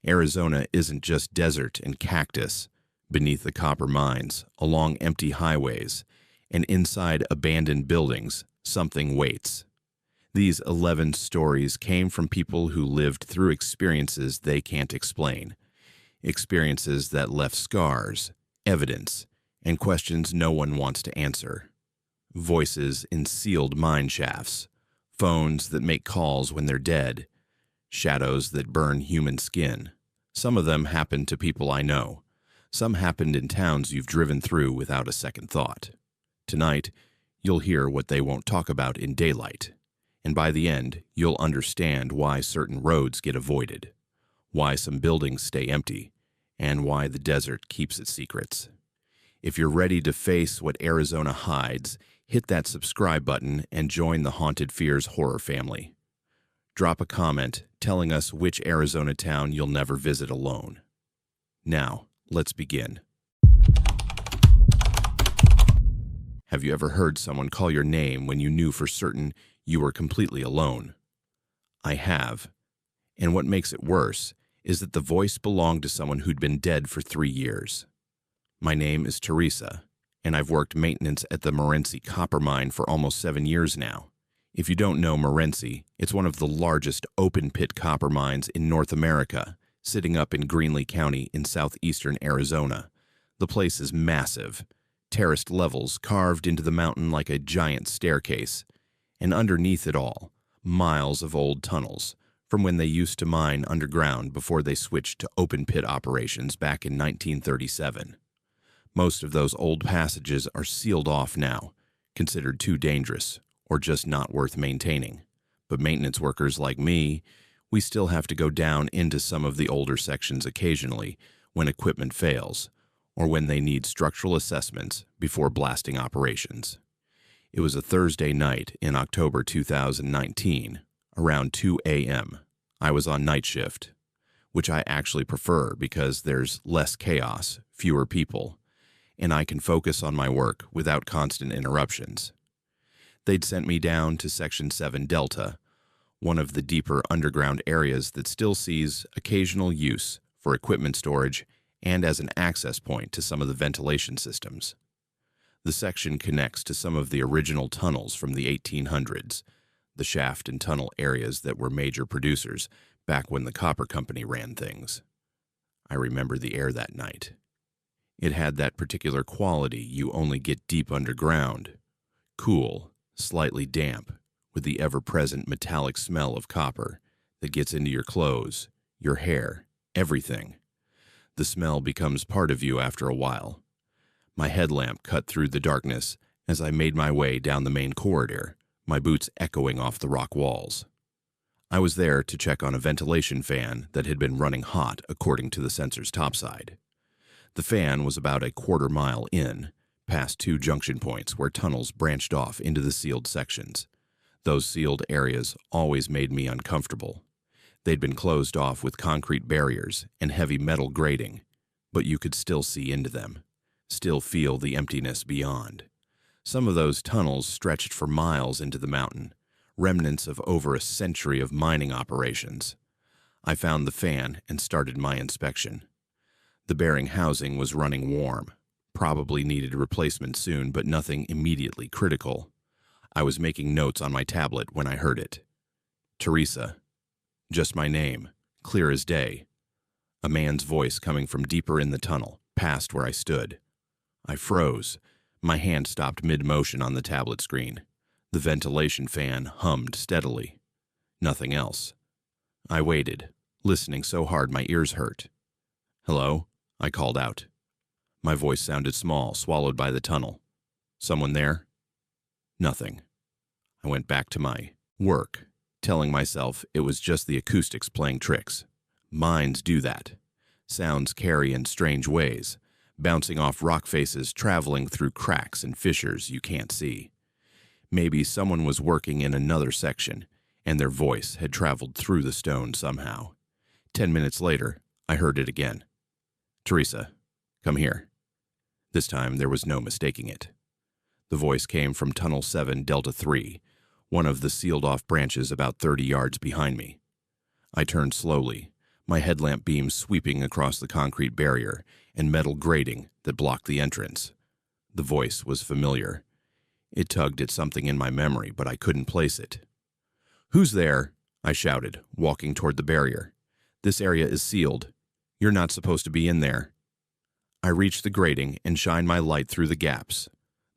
Arizona isn't just desert and cactus. Beneath the copper mines, along empty highways, and inside abandoned buildings, something waits. These 11 stories came from people who lived through experiences they can't explain. Experiences that left scars, evidence, and questions no one wants to answer. Voices in sealed mine shafts, phones that make calls when they're dead, shadows that burn human skin. Some of them happened to people I know. Some happened in towns you've driven through without a second thought. Tonight, you'll hear what they won't talk about in daylight. And by the end, you'll understand why certain roads get avoided, why some buildings stay empty, and why the desert keeps its secrets. If you're ready to face what Arizona hides, hit that subscribe button and join the Haunted Fears horror family. Drop a comment telling us which Arizona town you'll never visit alone. Now, let's begin. Have you ever heard someone call your name when you knew for certain you were completely alone? I have. And what makes it worse is that the voice belonged to someone who'd been dead for 3 years. My name is Teresa, and I've worked maintenance at the Morenci copper mine for almost 7 years now. If you don't know Morenci, it's one of the largest open-pit copper mines in North America, sitting up in Greenlee County in southeastern Arizona. The place is massive, terraced levels carved into the mountain like a giant staircase, and underneath it all, miles of old tunnels, from when they used to mine underground before they switched to open-pit operations back in 1937. Most of those old passages are sealed off now, considered too dangerous, or just not worth maintaining. But maintenance workers like me, we still have to go down into some of the older sections occasionally when equipment fails, or when they need structural assessments before blasting operations. It was a Thursday night in October 2019, around 2 a.m. I was on night shift, which I actually prefer because there's less chaos, fewer people, and I can focus on my work without constant interruptions. They'd sent me down to Section 7 Delta, one of the deeper underground areas that still sees occasional use for equipment storage and as an access point to some of the ventilation systems. The section connects to some of the original tunnels from the 1800s, the shaft and tunnel areas that were major producers back when the copper company ran things. I remember the air that night. It had that particular quality you only get deep underground. Cool, slightly damp, with the ever-present metallic smell of copper that gets into your clothes, your hair, everything. The smell becomes part of you after a while. My headlamp cut through the darkness as I made my way down the main corridor, my boots echoing off the rock walls. I was there to check on a ventilation fan that had been running hot according to the sensor's topside. The fan was about a quarter-mile in, past 2 junction points where tunnels branched off into the sealed sections. Those sealed areas always made me uncomfortable. They'd been closed off with concrete barriers and heavy metal grating, but you could still see into them, still feel the emptiness beyond. Some of those tunnels stretched for miles into the mountain, remnants of over a century of mining operations. I found the fan and started my inspection. The bearing housing was running warm, probably needed replacement soon, but nothing immediately critical. I was making notes on my tablet when I heard it. Teresa. Just my name, clear as day. A man's voice coming from deeper in the tunnel, past where I stood. I froze. My hand stopped mid-motion on the tablet screen. The ventilation fan hummed steadily. Nothing else. I waited, listening so hard my ears hurt. "Hello?" I called out. My voice sounded small, swallowed by the tunnel. "Someone there?" Nothing. I went back to my work, telling myself it was just the acoustics playing tricks. Mines do that. Sounds carry in strange ways, bouncing off rock faces, traveling through cracks and fissures you can't see. Maybe someone was working in another section, and their voice had traveled through the stone somehow. 10 minutes later, I heard it again. "Teresa, come here." This time there was no mistaking it. The voice came from Tunnel 7 Delta 3, one of the sealed-off branches about 30 yards behind me. I turned slowly, my headlamp beam sweeping across the concrete barrier and metal grating that blocked the entrance. The voice was familiar. It tugged at something in my memory, but I couldn't place it. "Who's there?" I shouted, walking toward the barrier. "This area is sealed. You're not supposed to be in there." I reached the grating and shined my light through the gaps.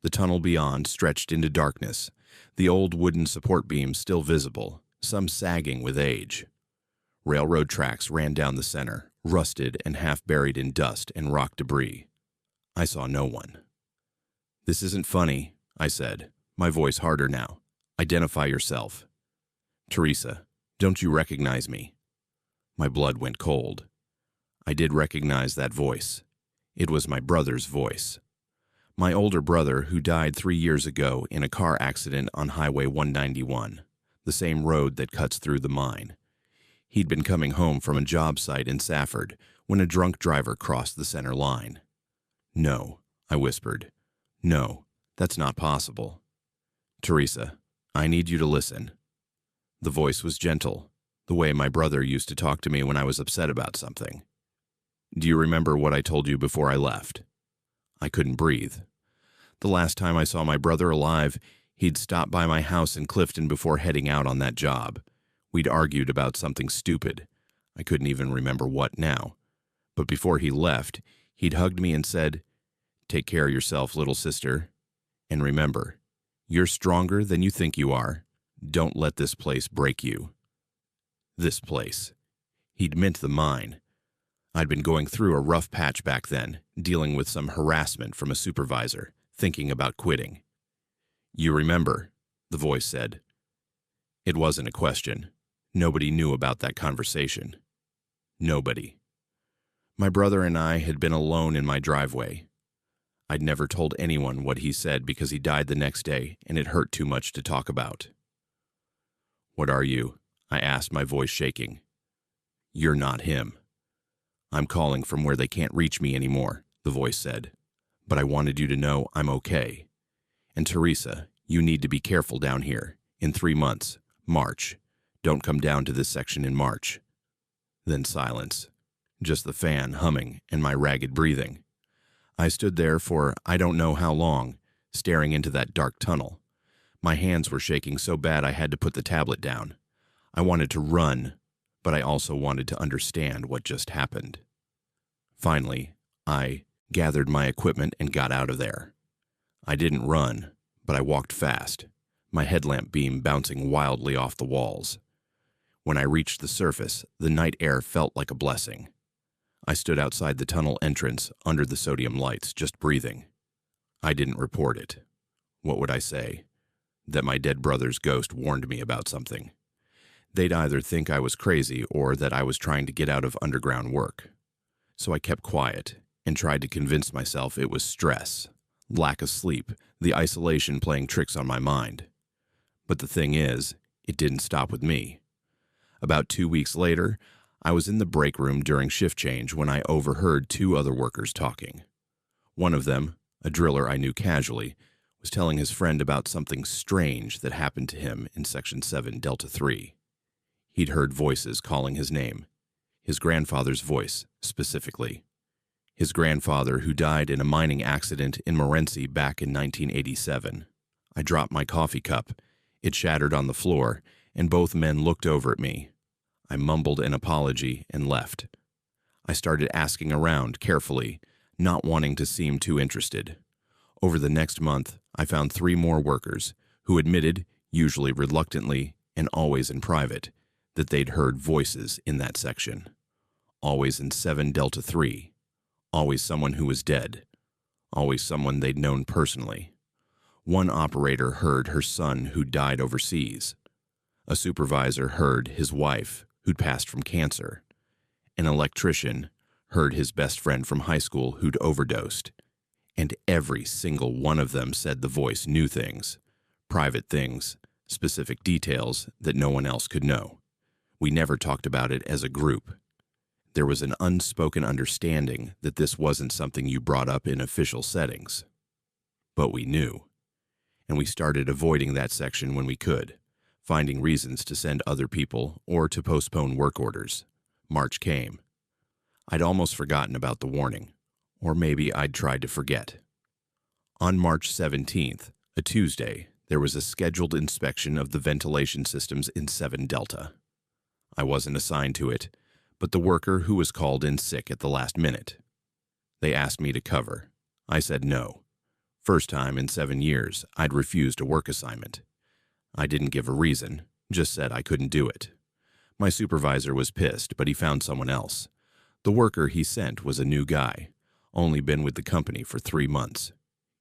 The tunnel beyond stretched into darkness, the old wooden support beams still visible, some sagging with age. Railroad tracks ran down the center, rusted and half buried in dust and rock debris. I saw no one. "This isn't funny," I said, my voice harder now. "Identify yourself." "Teresa, don't you recognize me?" My blood went cold. I did recognize that voice. It was my brother's voice. My older brother, who died 3 years ago in a car accident on Highway 191, the same road that cuts through the mine. He'd been coming home from a job site in Safford when a drunk driver crossed the center line. "No," I whispered. "No, that's not possible. Teresa, I need you to listen." The voice was gentle, the way my brother used to talk to me when I was upset about something. "Do you remember what I told you before I left?" I couldn't breathe. The last time I saw my brother alive, he'd stopped by my house in Clifton before heading out on that job. We'd argued about something stupid. I couldn't even remember what now. But before he left, he'd hugged me and said, "Take care of yourself, little sister. And remember, you're stronger than you think you are. Don't let this place break you." This place. He'd meant the mine. I'd been going through a rough patch back then, dealing with some harassment from a supervisor, thinking about quitting. "You remember," the voice said. It wasn't a question. Nobody knew about that conversation. Nobody. My brother and I had been alone in my driveway. I'd never told anyone what he said because he died the next day and it hurt too much to talk about. "What are you?" I asked, my voice shaking. "You're not him." "I'm calling from where they can't reach me anymore," the voice said. "But I wanted you to know I'm okay. And Teresa, you need to be careful down here. In 3 months, March. Don't come down to this section in March." Then silence. Just the fan humming and my ragged breathing. I stood there for I don't know how long, staring into that dark tunnel. My hands were shaking so bad I had to put the tablet down. I wanted to run, but I also wanted to understand what just happened. Finally, I gathered my equipment and got out of there. I didn't run, but I walked fast, my headlamp beam bouncing wildly off the walls. When I reached the surface, the night air felt like a blessing. I stood outside the tunnel entrance under the sodium lights, just breathing. I didn't report it. What would I say? That my dead brother's ghost warned me about something. They'd either think I was crazy or that I was trying to get out of underground work. So I kept quiet and tried to convince myself it was stress, lack of sleep, the isolation playing tricks on my mind. But the thing is, it didn't stop with me. About 2 weeks later, I was in the break room during shift change when I overheard 2 other workers talking. One of them, a driller I knew casually, was telling his friend about something strange that happened to him in Section 7, Delta 3. He'd heard voices calling his name, his grandfather's voice, specifically. His grandfather, who died in a mining accident in Morenci back in 1987. I dropped my coffee cup. It shattered on the floor, and both men looked over at me. I mumbled an apology and left. I started asking around carefully, not wanting to seem too interested. Over the next month, I found 3 more workers who admitted, usually reluctantly and always in private, that they'd heard voices in that section. Always in 7 Delta 3. Always someone who was dead. Always someone they'd known personally. One operator heard her son who'd died overseas. A supervisor heard his wife who'd passed from cancer. An electrician heard his best friend from high school who'd overdosed. And every single one of them said the voice knew things, private things, specific details that no one else could know. We never talked about it as a group. There was an unspoken understanding that this wasn't something you brought up in official settings. But we knew. And we started avoiding that section when we could, finding reasons to send other people or to postpone work orders. March came. I'd almost forgotten about the warning, or maybe I'd tried to forget. On March 17th, a Tuesday, there was a scheduled inspection of the ventilation systems in 7 Delta. I wasn't assigned to it, but the worker who was called in sick at the last minute. They asked me to cover. I said no. First time in 7 years, I'd refused a work assignment. I didn't give a reason, just said I couldn't do it. My supervisor was pissed, but he found someone else. The worker he sent was a new guy, only been with the company for 3 months.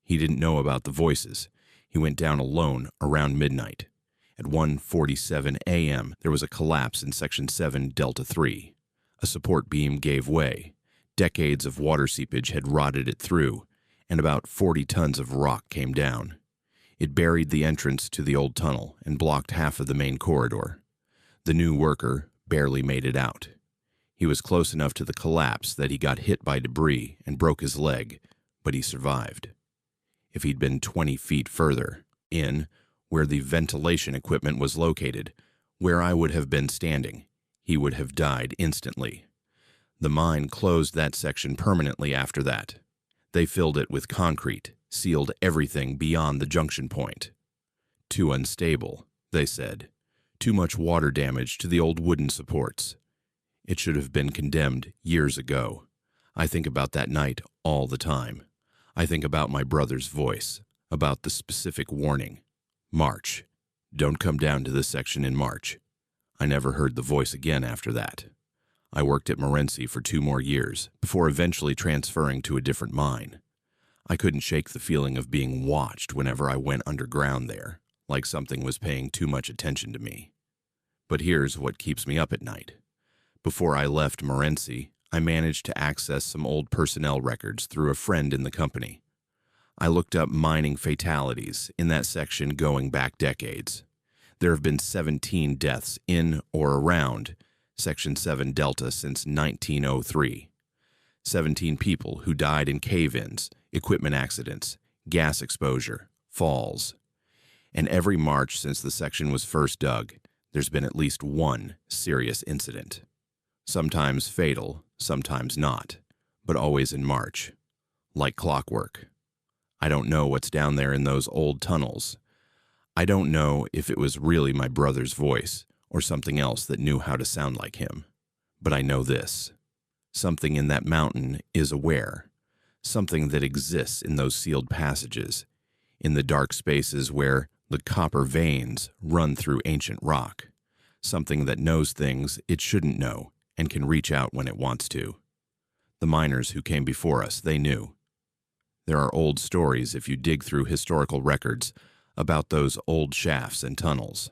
He didn't know about the voices. He went down alone around midnight. At 1:47 a.m., there was a collapse in Section 7, Delta 3. A support beam gave way. Decades of water seepage had rotted it through, and about 40 tons of rock came down. It buried the entrance to the old tunnel and blocked half of the main corridor. The new worker barely made it out. He was close enough to the collapse that he got hit by debris and broke his leg, but he survived. If he'd been 20 feet further in, where the ventilation equipment was located, where I would have been standing, he would have died instantly. The mine closed that section permanently after that. They filled it with concrete, sealed everything beyond the junction point. Too unstable, they said. Too much water damage to the old wooden supports. It should have been condemned years ago. I think about that night all the time. I think about my brother's voice, about the specific warning. March. Don't come down to this section in March. I never heard the voice again after that. I worked at Morenci for 2 more years, before eventually transferring to a different mine. I couldn't shake the feeling of being watched whenever I went underground there, like something was paying too much attention to me. But here's what keeps me up at night. Before I left Morenci, I managed to access some old personnel records through a friend in the company. I looked up mining fatalities in that section going back decades. There have been 17 deaths in or around Section 7 Delta since 1903. 17 people who died in cave-ins, equipment accidents, gas exposure, falls. And every March since the section was first dug, there's been at least 1 serious incident. Sometimes fatal, sometimes not, but always in March. Like clockwork. I don't know what's down there in those old tunnels. I don't know if it was really my brother's voice or something else that knew how to sound like him. But I know this. Something in that mountain is aware. Something that exists in those sealed passages, in the dark spaces where the copper veins run through ancient rock. Something that knows things it shouldn't know and can reach out when it wants to. The miners who came before us, they knew. There are old stories, if you dig through historical records, about those old shafts and tunnels.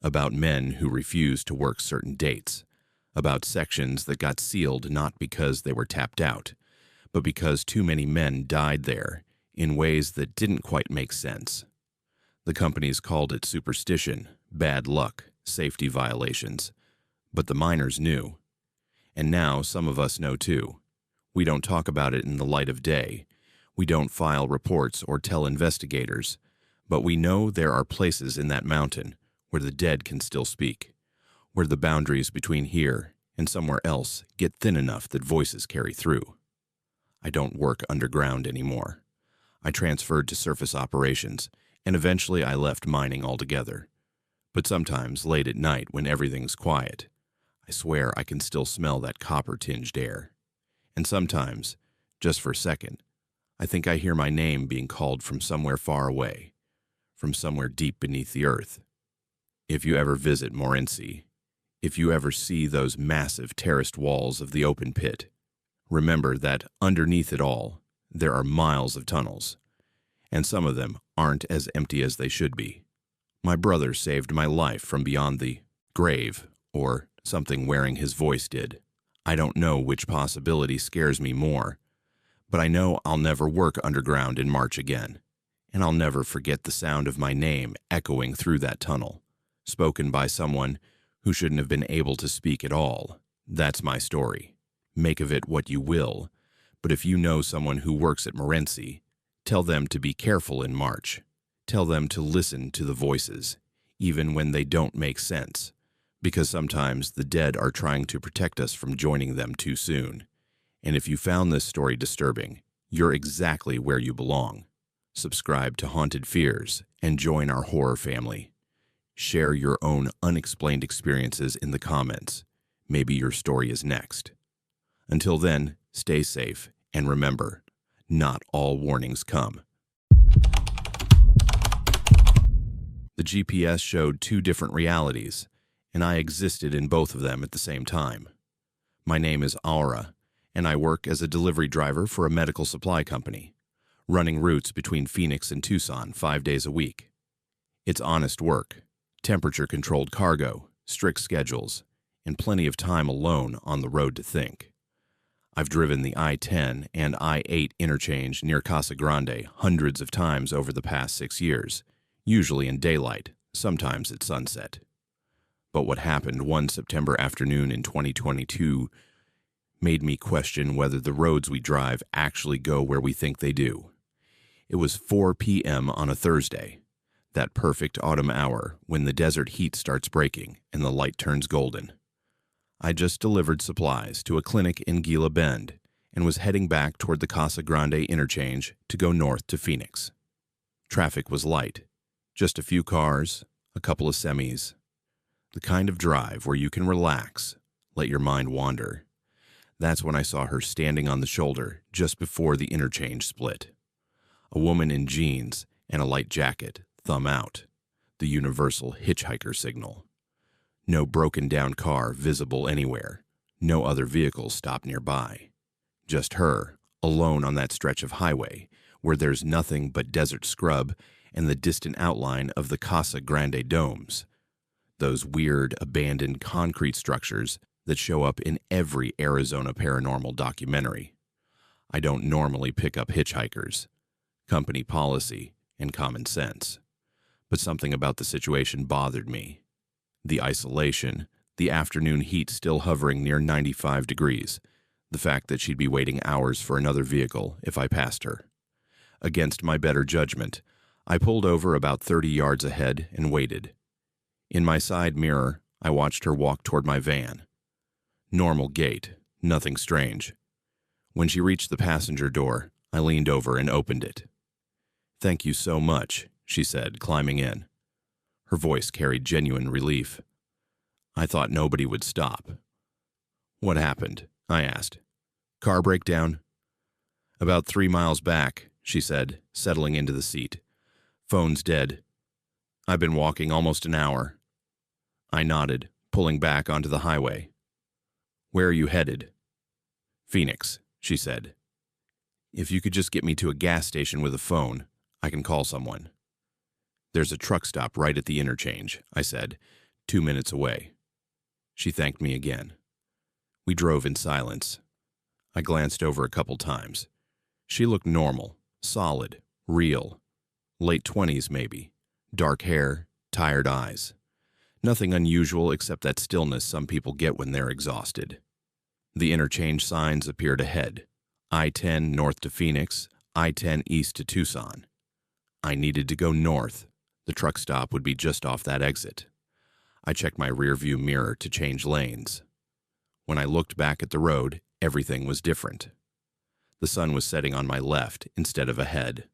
About men who refused to work certain dates. About sections that got sealed not because they were tapped out, but because too many men died there in ways that didn't quite make sense. The companies called it superstition, bad luck, safety violations. But the miners knew. And now some of us know too. We don't talk about it in the light of day. We don't file reports or tell investigators. But we know there are places in that mountain where the dead can still speak, where the boundaries between here and somewhere else get thin enough that voices carry through. I don't work underground anymore. I transferred to surface operations, and eventually I left mining altogether. But sometimes, late at night when everything's quiet, I swear I can still smell that copper-tinged air. And sometimes, just for a second, I think I hear my name being called from somewhere far away, from somewhere deep beneath the earth. If you ever visit Morenci, if you ever see those massive terraced walls of the open pit, remember that underneath it all, there are miles of tunnels, and some of them aren't as empty as they should be. My brother saved my life from beyond the grave, or something wearing his voice did. I don't know which possibility scares me more, but I know I'll never work underground in March again, and I'll never forget the sound of my name echoing through that tunnel, spoken by someone who shouldn't have been able to speak at all. That's my story. Make of it what you will, but if you know someone who works at Morenci, tell them to be careful in March. Tell them to listen to the voices, even when they don't make sense, because sometimes the dead are trying to protect us from joining them too soon. And if you found this story disturbing, you're exactly where you belong. Subscribe to Haunted Fears and join our horror family. Share your own unexplained experiences in the comments. Maybe your story is next. Until then, stay safe and remember, not all warnings come. The GPS showed two different realities, and I existed in both of them at the same time. My name is Aura, and I work as a delivery driver for a medical supply company, running routes between Phoenix and Tucson 5 days a week. It's honest work, temperature-controlled cargo, strict schedules, and plenty of time alone on the road to think. I've driven the I-10 and I-8 interchange near Casa Grande hundreds of times over the past 6 years, usually in daylight, sometimes at sunset. But what happened one September afternoon in 2022 made me question whether the roads we drive actually go where we think they do. It was 4 p.m. on a Thursday, that perfect autumn hour when the desert heat starts breaking and the light turns golden. I just delivered supplies to a clinic in Gila Bend and was heading back toward the Casa Grande interchange to go north to Phoenix. Traffic was light, just a few cars, a couple of semis. The kind of drive where you can relax, let your mind wander. That's when I saw her standing on the shoulder just before the interchange split. A woman in jeans and a light jacket, thumb out, the universal hitchhiker signal. No broken-down car visible anywhere, no other vehicles stopped nearby. Just her, alone on that stretch of highway where there's nothing but desert scrub and the distant outline of the Casa Grande domes, those weird, abandoned concrete structures that show up in every Arizona paranormal documentary. I don't normally pick up hitchhikers, company policy, and common sense. But something about the situation bothered me. The isolation, the afternoon heat still hovering near 95 degrees, the fact that she'd be waiting hours for another vehicle if I passed her. Against my better judgment, I pulled over about 30 yards ahead and waited. In my side mirror, I watched her walk toward my van. Normal gait, nothing strange. When she reached the passenger door, I leaned over and opened it. "Thank you so much," she said, climbing in. Her voice carried genuine relief. I thought nobody would stop. "What happened?" I asked. "Car breakdown?" "About 3 miles back," she said, settling into the seat. "Phone's dead. I've been walking almost an hour." I nodded, pulling back onto the highway. "Where are you headed?" "Phoenix," she said. "If you could just get me to a gas station with a phone, I can call someone." "There's a truck stop right at the interchange," I said, 2 minutes away. She thanked me again. We drove in silence. I glanced over a couple times. She looked normal, solid, real. Late 20s maybe. Dark hair, tired eyes. Nothing unusual except that stillness some people get when they're exhausted. The interchange signs appeared ahead. I-10 north to Phoenix, I-10 east to Tucson. I needed to go north. The truck stop would be just off that exit. I checked my rearview mirror to change lanes. When I looked back at the road, everything was different. The sun was setting on my left instead of ahead.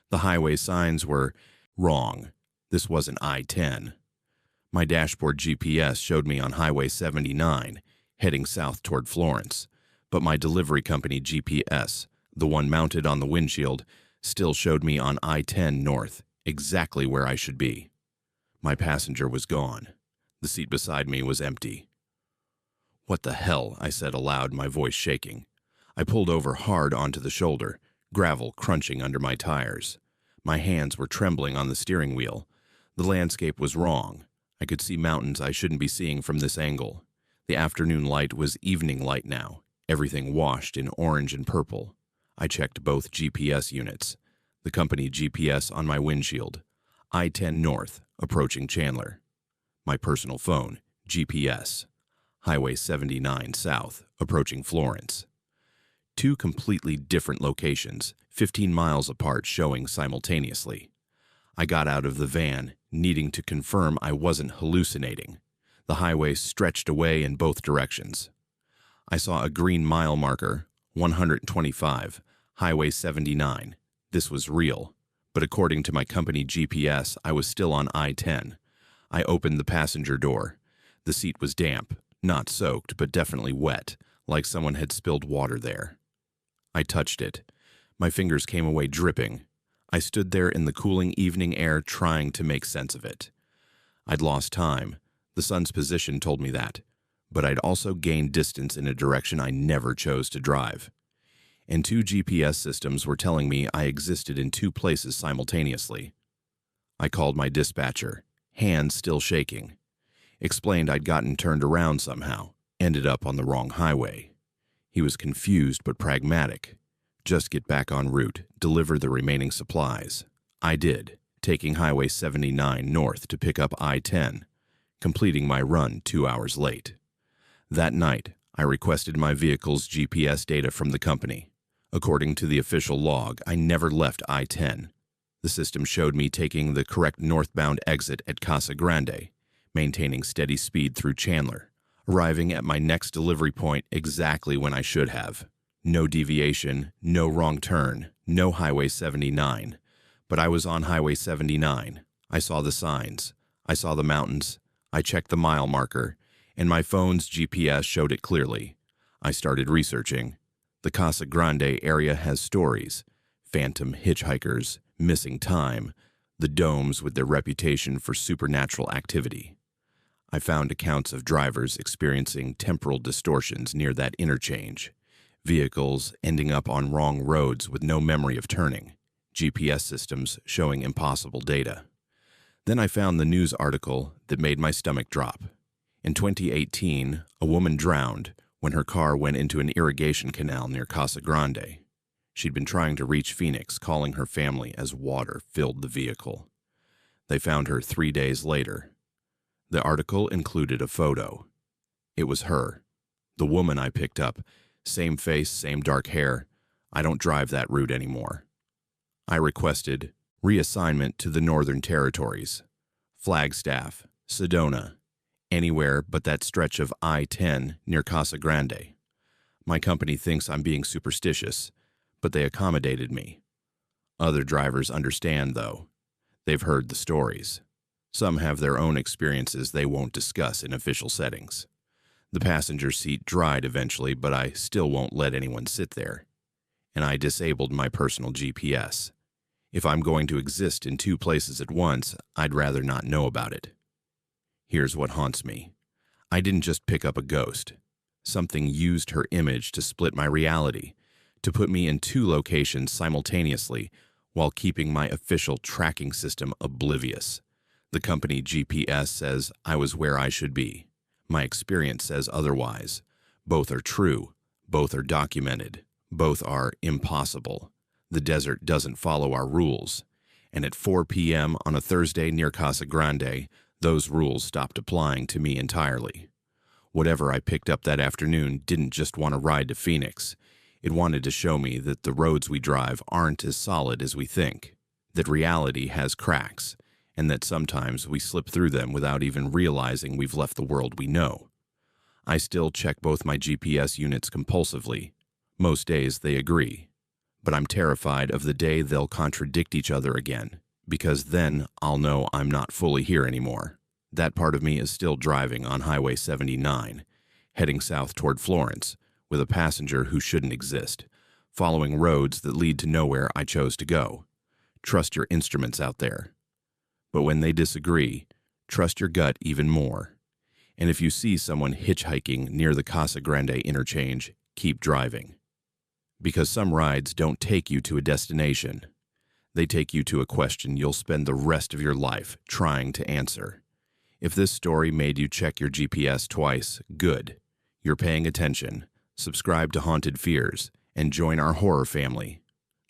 The highway signs were wrong. This wasn't I-10. My dashboard GPS showed me on Highway 79, heading south toward Florence, but my delivery company GPS, the one mounted on the windshield, still showed me on I-10 north, exactly where I should be. My passenger was gone. The seat beside me was empty. "What the hell?" I said aloud, my voice shaking. I pulled over hard onto the shoulder, gravel crunching under my tires. My hands were trembling on the steering wheel. The landscape was wrong. I could see mountains I shouldn't be seeing from this angle. The afternoon light was evening light now, everything washed in orange and purple. I checked both GPS units. The company GPS on my windshield. I-10 north, approaching Chandler. My personal phone, GPS. Highway 79 south, approaching Florence. Two completely different locations, 15 miles apart, showing simultaneously. I got out of the van, needing to confirm I wasn't hallucinating. The highway stretched away in both directions. I saw a green mile marker, 125, Highway 79. This was real, but according to my company GPS, I was still on I-10. I opened the passenger door. The seat was damp, not soaked, but definitely wet, like someone had spilled water there. I touched it. My fingers came away dripping. I stood there in the cooling evening air trying to make sense of it. I'd lost time. The sun's position told me that, but I'd also gained distance in a direction I never chose to drive. And 2 GPS systems were telling me I existed in 2 places simultaneously. I called my dispatcher, hands still shaking. Explained I'd gotten turned around somehow, ended up on the wrong highway. He was confused but pragmatic. Just get back en route, deliver the remaining supplies. I did, taking Highway 79 north to pick up I-10, completing my run 2 hours late. That night, I requested my vehicle's GPS data from the company. According to the official log, I never left I-10. The system showed me taking the correct northbound exit at Casa Grande, maintaining steady speed through Chandler, arriving at my next delivery point exactly when I should have. No deviation, no wrong turn, no Highway 79. But I was on Highway 79. I saw the signs. I saw the mountains. I checked the mile marker, and my phone's GPS showed it clearly. I started researching. The Casa Grande area has stories. Phantom hitchhikers, missing time, the domes with their reputation for supernatural activity. I found accounts of drivers experiencing temporal distortions near that interchange, vehicles ending up on wrong roads with no memory of turning, GPS systems showing impossible data. Then I found the news article that made my stomach drop. In 2018, a woman drowned when her car went into an irrigation canal near Casa Grande. She'd been trying to reach Phoenix, calling her family as water filled the vehicle. They found her 3 days later. The article included a photo. It was her, the woman I picked up, same face, same dark hair. I don't drive that route anymore. I requested reassignment to the Northern Territories, Flagstaff, Sedona, anywhere but that stretch of I-10 near Casa Grande. My company thinks I'm being superstitious, but they accommodated me. Other drivers understand, though. They've heard the stories. Some have their own experiences they won't discuss in official settings. The passenger seat dried eventually, but I still won't let anyone sit there. And I disabled my personal GPS. If I'm going to exist in 2 places at once, I'd rather not know about it. Here's what haunts me. I didn't just pick up a ghost. Something used her image to split my reality, to put me in 2 locations simultaneously while keeping my official tracking system oblivious. The company GPS says I was where I should be. My experience says otherwise. Both are true. Both are documented. Both are impossible. The desert doesn't follow our rules. And at 4 p.m. on a Thursday near Casa Grande, those rules stopped applying to me entirely. Whatever I picked up that afternoon didn't just want to ride to Phoenix. It wanted to show me that the roads we drive aren't as solid as we think, that reality has cracks, and that sometimes we slip through them without even realizing we've left the world we know. I still check both my GPS units compulsively. Most days they agree. But I'm terrified of the day they'll contradict each other again, because then I'll know I'm not fully here anymore. That part of me is still driving on Highway 79, heading south toward Florence, with a passenger who shouldn't exist, following roads that lead to nowhere I chose to go. Trust your instruments out there. But when they disagree, trust your gut even more. And if you see someone hitchhiking near the Casa Grande interchange, keep driving. Because some rides don't take you to a destination. They take you to a question you'll spend the rest of your life trying to answer. If this story made you check your GPS twice, good. You're paying attention. Subscribe to Haunted Fears and join our horror family.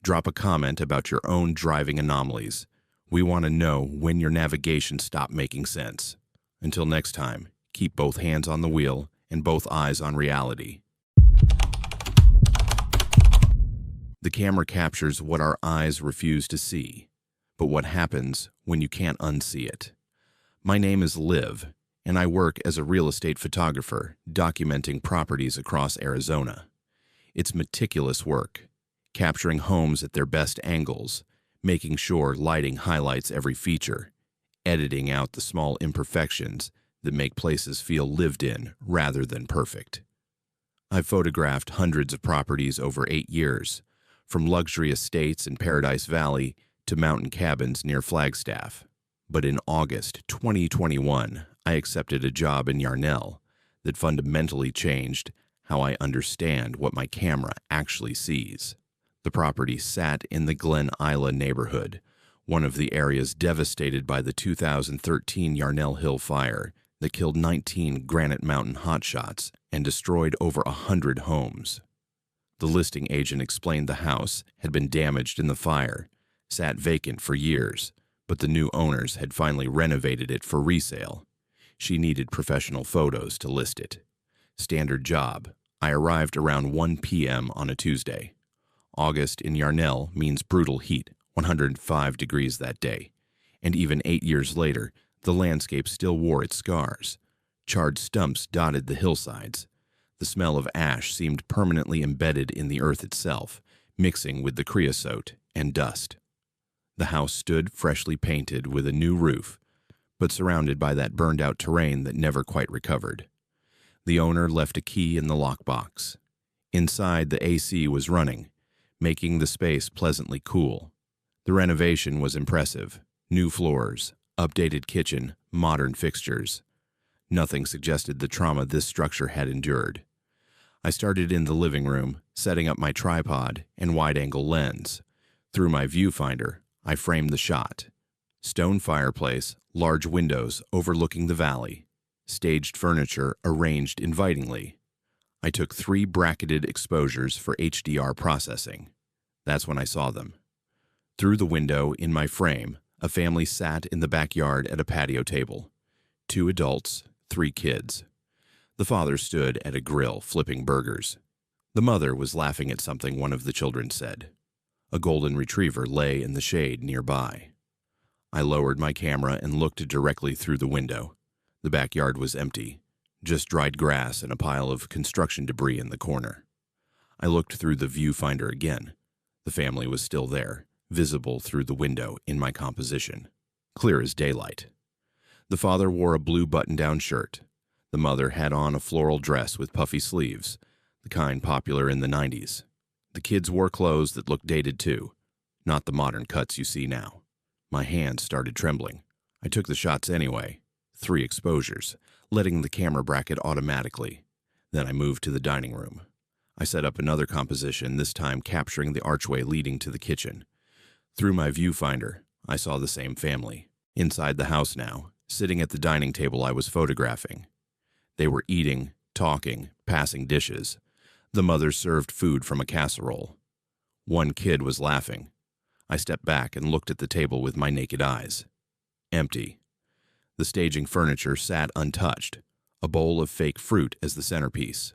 Drop a comment about your own driving anomalies. We want to know when your navigation stopped making sense. Until next time, keep both hands on the wheel and both eyes on reality. The camera captures what our eyes refuse to see, but what happens when you can't unsee it. My name is Liv, and I work as a real estate photographer documenting properties across Arizona. It's meticulous work, capturing homes at their best angles, making sure lighting highlights every feature, editing out the small imperfections that make places feel lived in rather than perfect. I've photographed hundreds of properties over 8 years, from luxury estates in Paradise Valley to mountain cabins near Flagstaff. But in August 2021, I accepted a job in Yarnell that fundamentally changed how I understand what my camera actually sees. The property sat in the Glen Isla neighborhood, one of the areas devastated by the 2013 Yarnell Hill fire that killed 19 Granite Mountain hotshots and destroyed over 100 homes. The listing agent explained the house had been damaged in the fire, sat vacant for years, but the new owners had finally renovated it for resale. She needed professional photos to list it. Standard job. I arrived around 1 p.m. on a Tuesday. August in Yarnell means brutal heat, 105 degrees that day. And even 8 years later, the landscape still wore its scars. Charred stumps dotted the hillsides. The smell of ash seemed permanently embedded in the earth itself, mixing with the creosote and dust. The house stood freshly painted with a new roof, but surrounded by that burned-out terrain that never quite recovered. The owner left a key in the lockbox. Inside, the AC was running, making the space pleasantly cool. The renovation was impressive. New floors, updated kitchen, modern fixtures. Nothing suggested the trauma this structure had endured. I started in the living room, setting up my tripod and wide-angle lens. Through my viewfinder, I framed the shot. Stone fireplace, large windows overlooking the valley, staged furniture arranged invitingly. I took 3 bracketed exposures for HDR processing. That's when I saw them. Through the window in my frame, a family sat in the backyard at a patio table. 2 adults, 3 kids. The father stood at a grill flipping burgers. The mother was laughing at something one of the children said. A golden retriever lay in the shade nearby. I lowered my camera and looked directly through the window. The backyard was empty, just dried grass and a pile of construction debris in the corner. I looked through the viewfinder again. The family was still there, visible through the window in my composition, clear as daylight. The father wore a blue button-down shirt. The mother had on a floral dress with puffy sleeves, the kind popular in the 90s. The kids wore clothes that looked dated too, not the modern cuts you see now. My hands started trembling. I took the shots anyway, 3 exposures, letting the camera bracket automatically. Then I moved to the dining room. I set up another composition, this time capturing the archway leading to the kitchen. Through my viewfinder, I saw the same family. Inside the house now, sitting at the dining table I was photographing. They were eating, talking, passing dishes. The mother served food from a casserole. One kid was laughing. I stepped back and looked at the table with my naked eyes. Empty. The staging furniture sat untouched, a bowl of fake fruit as the centerpiece.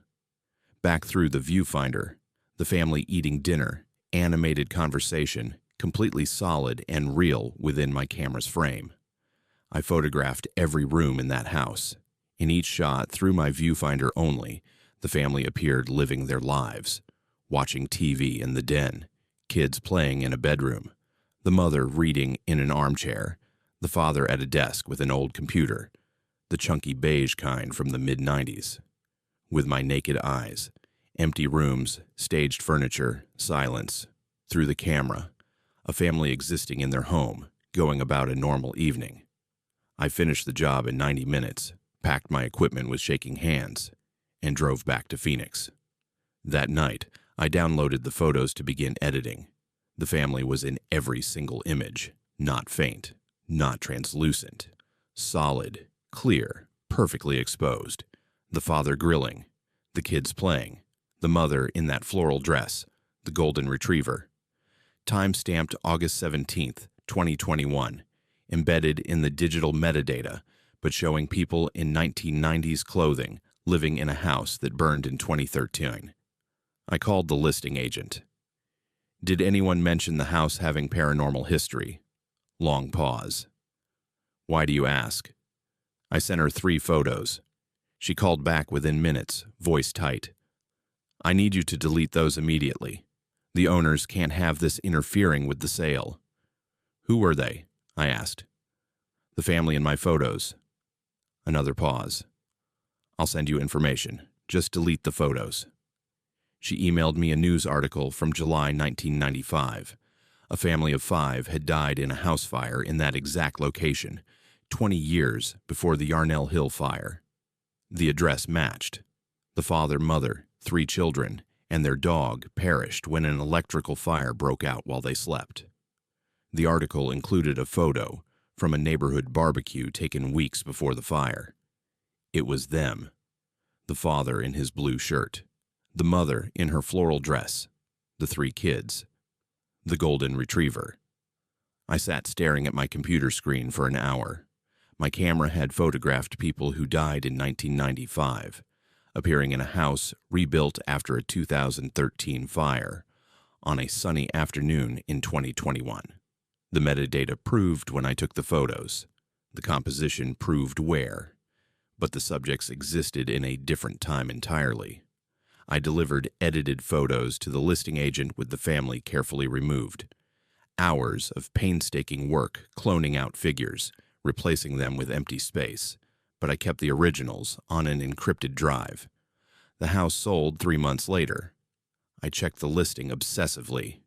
Back through the viewfinder, the family eating dinner, animated conversation, completely solid and real within my camera's frame. I photographed every room in that house. In each shot, through my viewfinder only, the family appeared living their lives, watching TV in the den, kids playing in a bedroom, the mother reading in an armchair, the father at a desk with an old computer, the chunky beige kind from the mid-90s. With my naked eyes, empty rooms, staged furniture, silence. Through the camera, a family existing in their home, going about a normal evening. I finished the job in 90 minutes, packed my equipment with shaking hands, and drove back to Phoenix. That night, I downloaded the photos to begin editing. The family was in every single image, not faint, not translucent, solid, clear, perfectly exposed. The father grilling, the kids playing, the mother in that floral dress, the golden retriever. Time-stamped August 17th, 2021, embedded in the digital metadata, but showing people in 1990s clothing living in a house that burned in 2013. I called the listing agent. Did anyone mention the house having paranormal history? Long pause. Why do you ask? I sent her 3 photos. She called back within minutes, voice tight. I need you to delete those immediately. The owners can't have this interfering with the sale. Who were they? I asked. The family in my photos. Another pause. I'll send you information. Just delete the photos. She emailed me a news article from July 1995. A family of 5 had died in a house fire in that exact location, 20 years before the Yarnell Hill fire. The address matched. The father, mother, 3 children, and their dog perished when an electrical fire broke out while they slept. The article included a photo from a neighborhood barbecue taken weeks before the fire. It was them. The father in his blue shirt, the mother in her floral dress, the 3 kids, the golden retriever. I sat staring at my computer screen for an hour. My camera had photographed people who died in 1995, appearing in a house rebuilt after a 2013 fire, on a sunny afternoon in 2021. The metadata proved when I took the photos. The composition proved where. But the subjects existed in a different time entirely. I delivered edited photos to the listing agent with the family carefully removed. Hours of painstaking work cloning out figures, replacing them with empty space, but I kept the originals on an encrypted drive. The house sold 3 months later. I checked the listing obsessively.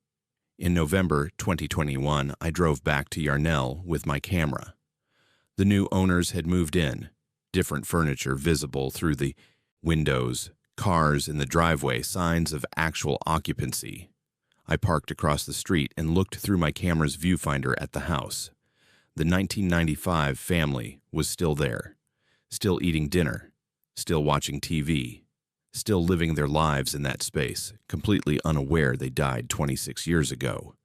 In November 2021, I drove back to Yarnell with my camera. The new owners had moved in, different furniture visible through the windows, cars in the driveway, signs of actual occupancy. I parked across the street and looked through my camera's viewfinder at the house. The 1995 family was still there, still eating dinner, still watching TV, still living their lives in that space, completely unaware they died 26 years ago,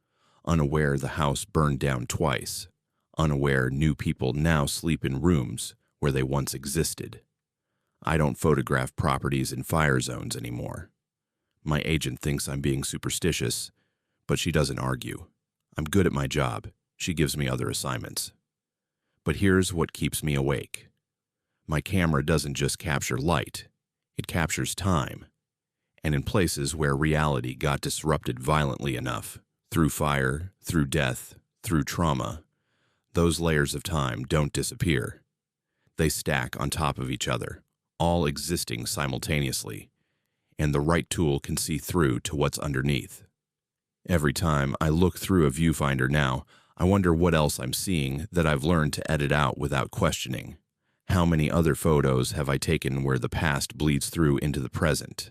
unaware the house burned down twice, unaware new people now sleep in rooms where they once existed. I don't photograph properties in fire zones anymore. My agent thinks I'm being superstitious, but she doesn't argue. I'm good at my job. She gives me other assignments. But here's what keeps me awake. My camera doesn't just capture light, it captures time. And in places where reality got disrupted violently enough, through fire, through death, through trauma, those layers of time don't disappear. They stack on top of each other, all existing simultaneously, and the right tool can see through to what's underneath. Every time I look through a viewfinder now, I wonder what else I'm seeing that I've learned to edit out without questioning. How many other photos have I taken where the past bleeds through into the present,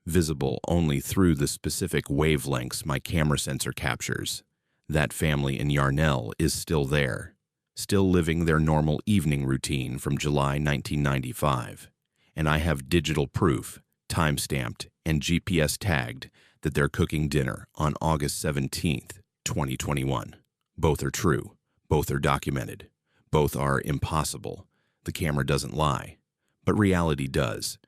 visible only through the specific wavelengths my camera sensor captures? That family in Yarnell is still there, still living their normal evening routine from July 1995. And I have digital proof, time-stamped and GPS tagged, that they're cooking dinner on August 17th, 2021. Both are true. Both are documented. Both are impossible. The camera doesn't lie. But reality does.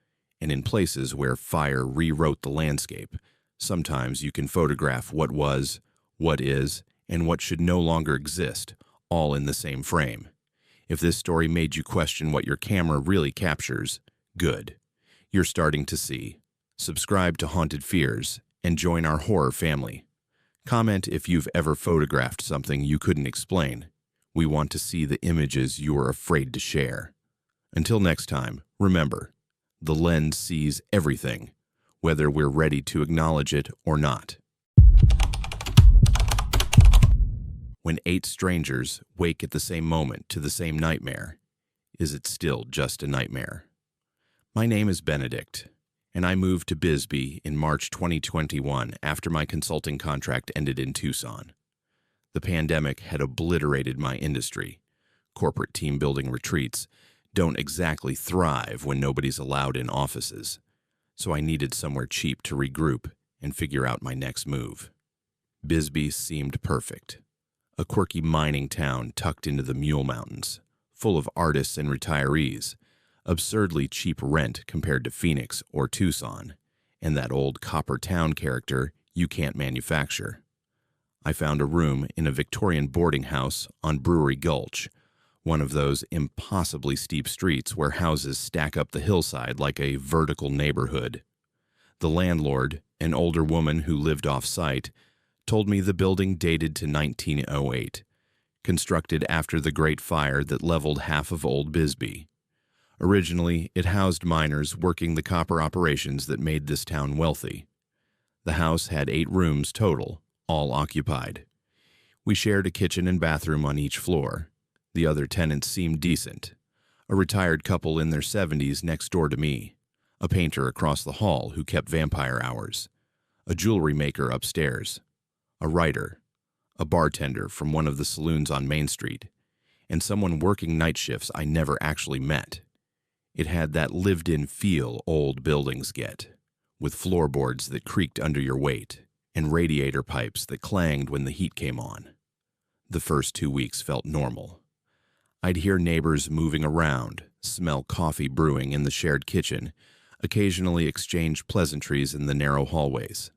And in places where fire rewrote the landscape, sometimes you can photograph what was, what is, and what should no longer exist, all in the same frame. If this story made you question what your camera really captures, good. You're starting to see. Subscribe to Haunted Fears and join our horror family. Comment if you've ever photographed something you couldn't explain. We want to see the images you are afraid to share. Until next time, remember, the lens sees everything, whether we're ready to acknowledge it or not. When 8 strangers wake at the same moment to the same nightmare, is it still just a nightmare? My name is Benedict, and I moved to Bisbee in March 2021 after my consulting contract ended in Tucson. The pandemic had obliterated my industry. Corporate team-building retreats don't exactly thrive when nobody's allowed in offices, so I needed somewhere cheap to regroup and figure out my next move. Bisbee seemed perfect. A quirky mining town tucked into the Mule Mountains, full of artists and retirees, absurdly cheap rent compared to Phoenix or Tucson, and that old copper town character you can't manufacture. I found a room in a Victorian boarding house on Brewery Gulch, One of those impossibly steep streets where houses stack up the hillside like a vertical neighborhood. The landlord, an older woman who lived off-site, told me the building dated to 1908, constructed after the Great Fire that leveled half of Old Bisbee. Originally, it housed miners working the copper operations that made this town wealthy. The house had 8 rooms total, all occupied. We shared a kitchen and bathroom on each floor. The other tenants seemed decent. A retired couple in their 70s next door to me, a painter across the hall who kept vampire hours, a jewelry maker upstairs, a writer, a bartender from one of the saloons on Main Street, and someone working night shifts I never actually met. It had that lived-in feel old buildings get, with floorboards that creaked under your weight and radiator pipes that clanged when the heat came on. The first 2 weeks felt normal. I'd hear neighbors moving around, smell coffee brewing in the shared kitchen, occasionally exchange pleasantries in the narrow hallways.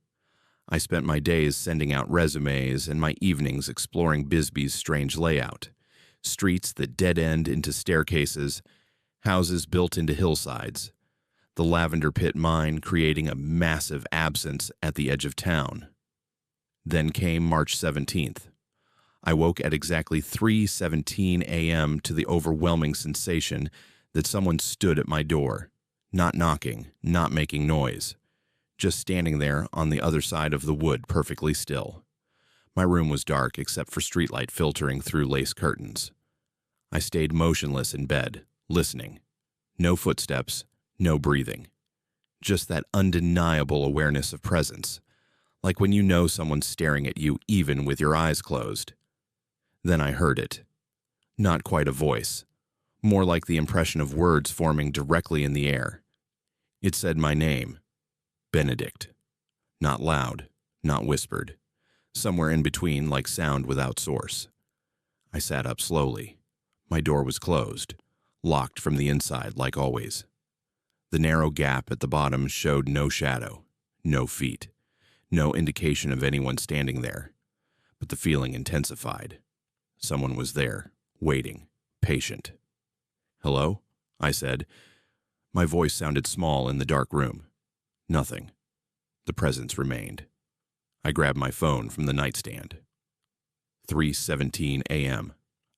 I spent my days sending out resumes and my evenings exploring Bisbee's strange layout. Streets that dead-end into staircases, houses built into hillsides, the Lavender Pit mine creating a massive absence at the edge of town. Then came March 17th. I woke at exactly 3:17 a.m. to the overwhelming sensation that someone stood at my door, not knocking, not making noise, just standing there on the other side of the wood perfectly still. My room was dark except for streetlight filtering through lace curtains. I stayed motionless in bed, listening. No footsteps, no breathing. Just that undeniable awareness of presence, like when you know someone's staring at you even with your eyes closed. Then I heard it. Not quite a voice, more like the impression of words forming directly in the air. It said my name, Benedict. Not loud, not whispered. Somewhere in between, like sound without source. I sat up slowly. My door was closed, locked from the inside like always. The narrow gap at the bottom showed no shadow, no feet, no indication of anyone standing there. But the feeling intensified. Someone was there, waiting, patient. "Hello?" I said. My voice sounded small in the dark room. Nothing. The presence remained. I grabbed my phone from the nightstand. 3:17 a.m.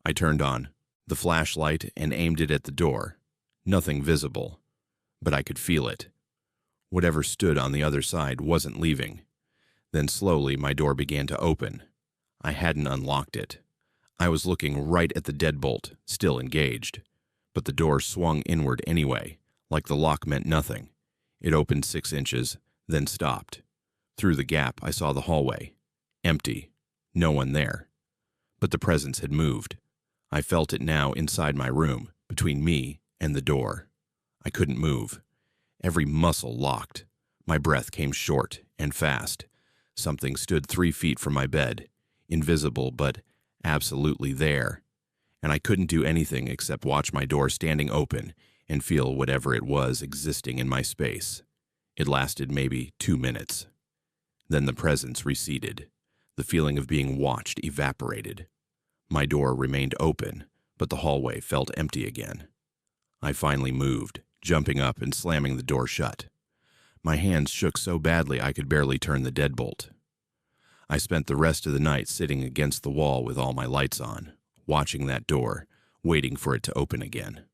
I turned on the flashlight and aimed it at the door. Nothing visible, but I could feel it. Whatever stood on the other side wasn't leaving. Then slowly my door began to open. I hadn't unlocked it. I was looking right at the deadbolt, still engaged. But the door swung inward anyway, like the lock meant nothing. It opened 6 inches, then stopped. Through the gap, I saw the hallway. Empty. No one there. But the presence had moved. I felt it now inside my room, between me and the door. I couldn't move. Every muscle locked. My breath came short and fast. Something stood 3 feet from my bed, invisible but absolutely there. And I couldn't do anything except watch my door standing open and feel whatever it was existing in my space. It lasted maybe 2 minutes. Then the presence receded. The feeling of being watched evaporated. My door remained open, but the hallway felt empty again. I finally moved, jumping up and slamming the door shut. My hands shook so badly I could barely turn the deadbolt. I spent the rest of the night sitting against the wall with all my lights on, watching that door, waiting for it to open again.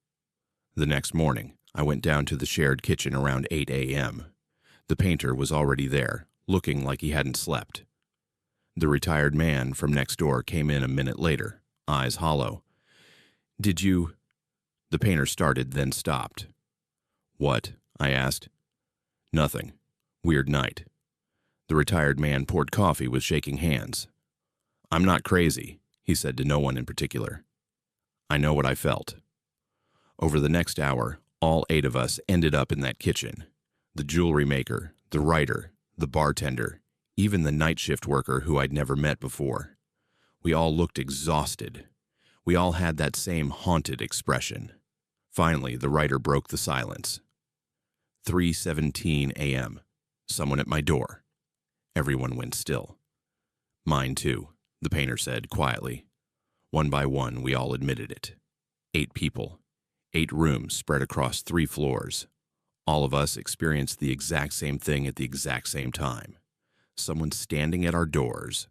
The next morning, I went down to the shared kitchen around 8 a.m. The painter was already there, looking like he hadn't slept. The retired man from next door came in a minute later, eyes hollow. "Did you—" The painter started, then stopped. "What?" I asked. "Nothing. Weird night." The retired man poured coffee with shaking hands. "I'm not crazy," he said to no one in particular. "I know what I felt." Over the next hour, all 8 of us ended up in that kitchen. The jewelry maker, the writer, the bartender, even the night shift worker who I'd never met before. We all looked exhausted. We all had that same haunted expression. Finally, the writer broke the silence. 3:17 a.m. Someone at my door. Everyone went still. "Mine too," the painter said quietly. One by one, we all admitted it. 8 people, 8 rooms spread across 3 floors. All of us experienced the exact same thing at the exact same time. Someone standing at our doors,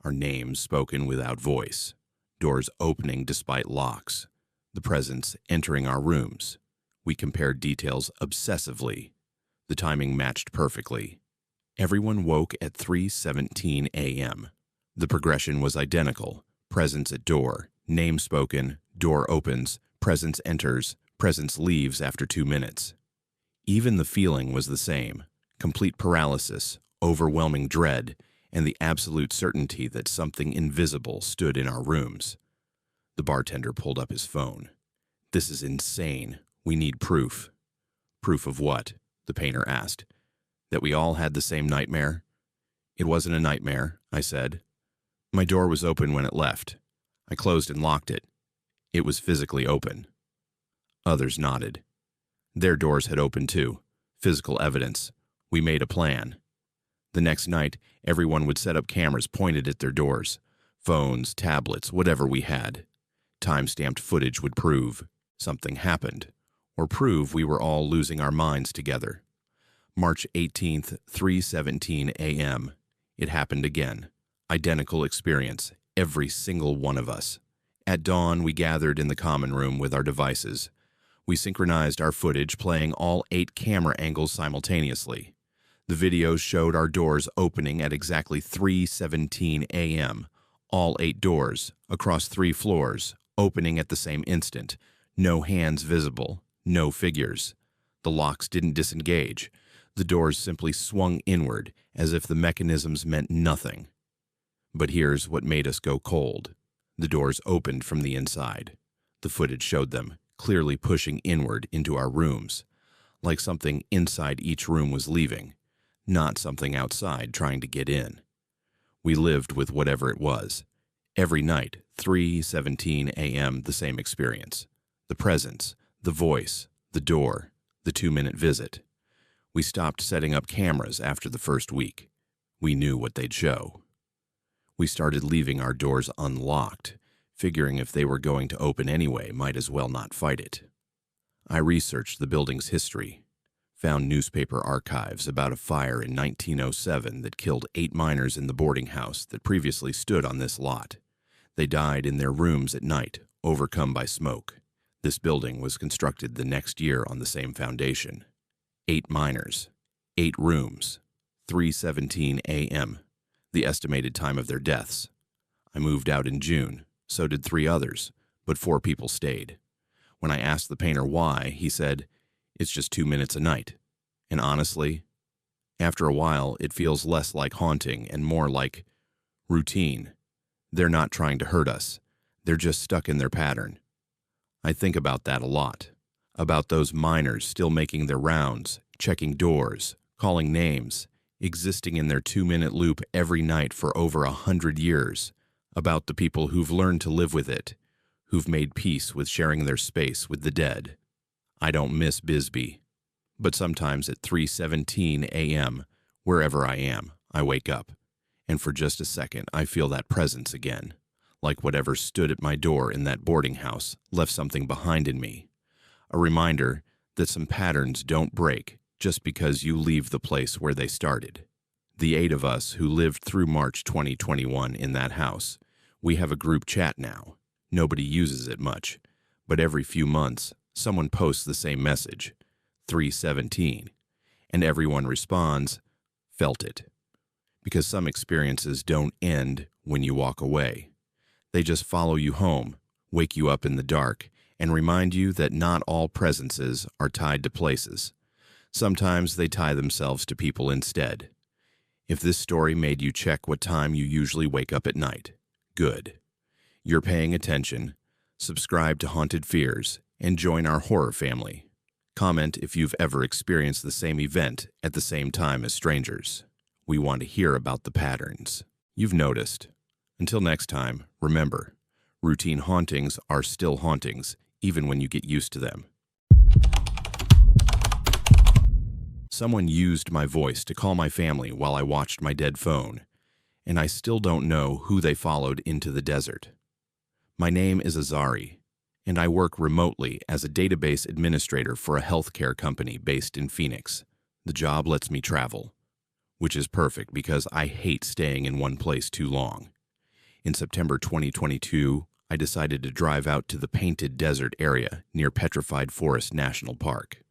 our names spoken without voice, doors opening despite locks, the presence entering our rooms. We compared details obsessively. The timing matched perfectly. Everyone woke at 3:17 a.m. The progression was identical. Presence at door, name spoken, door opens, presence enters, presence leaves after 2 minutes. Even the feeling was the same. Complete paralysis, overwhelming dread, and the absolute certainty that something invisible stood in our rooms. The bartender pulled up his phone. "This is insane. We need proof." "Proof of what?" the painter asked. "That we all had the same nightmare?" "It wasn't a nightmare," I said. "My door was open when it left. I closed and locked it. It was physically open." Others nodded. Their doors had opened too. Physical evidence. We made a plan. The next night, everyone would set up cameras pointed at their doors. Phones, tablets, whatever we had. Time-stamped footage would prove something happened, or prove we were all losing our minds together. March 18th, 3:17 a.m. It happened again. Identical experience, every single one of us. At dawn, we gathered in the common room with our devices. We synchronized our footage, playing all 8 camera angles simultaneously. The videos showed our doors opening at exactly 3:17 a.m. All 8 doors, across 3 floors, opening at the same instant. No hands visible, no figures. The locks didn't disengage. The doors simply swung inward, as if the mechanisms meant nothing. But here's what made us go cold. The doors opened from the inside. The footage showed them, clearly pushing inward into our rooms, like something inside each room was leaving, not something outside trying to get in. We lived with whatever it was. Every night, 3:17 a.m., the same experience. The presence, the voice, the door, the 2-minute visit. We stopped setting up cameras after the first week. We knew what they'd show. We started leaving our doors unlocked, figuring if they were going to open anyway, might as well not fight it. I researched the building's history, found newspaper archives about a fire in 1907 that killed 8 miners in the boarding house that previously stood on this lot. They died in their rooms at night, overcome by smoke. This building was constructed the next year on the same foundation. 8 miners, 8 rooms, 3:17 a.m., the estimated time of their deaths. I moved out in June, so did 3 others, but 4 people stayed. When I asked the painter why, he said, "It's just 2 minutes a night." And honestly, after a while, it feels less like haunting and more like routine. They're not trying to hurt us. They're just stuck in their pattern. I think about that a lot. About those miners still making their rounds, checking doors, calling names, existing in their 2-minute loop every night for over 100 years. About the people who've learned to live with it, who've made peace with sharing their space with the dead. I don't miss Bisbee. But sometimes at 3:17 a.m., wherever I am, I wake up. And for just a second, I feel that presence again. Like whatever stood at my door in that boarding house left something behind in me. A reminder that some patterns don't break just because you leave the place where they started. The 8 of us who lived through March 2021 in that house, we have a group chat now. Nobody uses it much, but every few months, someone posts the same message, 3:17, and everyone responds, "Felt it." Because some experiences don't end when you walk away. They just follow you home, wake you up in the dark, and remind you that not all presences are tied to places. Sometimes they tie themselves to people instead. If this story made you check what time you usually wake up at night, good. You're paying attention. Subscribe to Haunted Fears and join our horror family. Comment if you've ever experienced the same event at the same time as strangers. We want to hear about the patterns you've noticed. Until next time, remember, routine hauntings are still hauntings, even when you get used to them. Someone used my voice to call my family while I watched my dead phone, and I still don't know who they followed into the desert. My name is Azari, and I work remotely as a database administrator for a healthcare company based in Phoenix. The job lets me travel, which is perfect because I hate staying in one place too long. In September 2022, I decided to drive out to the Painted Desert area near Petrified Forest National Park,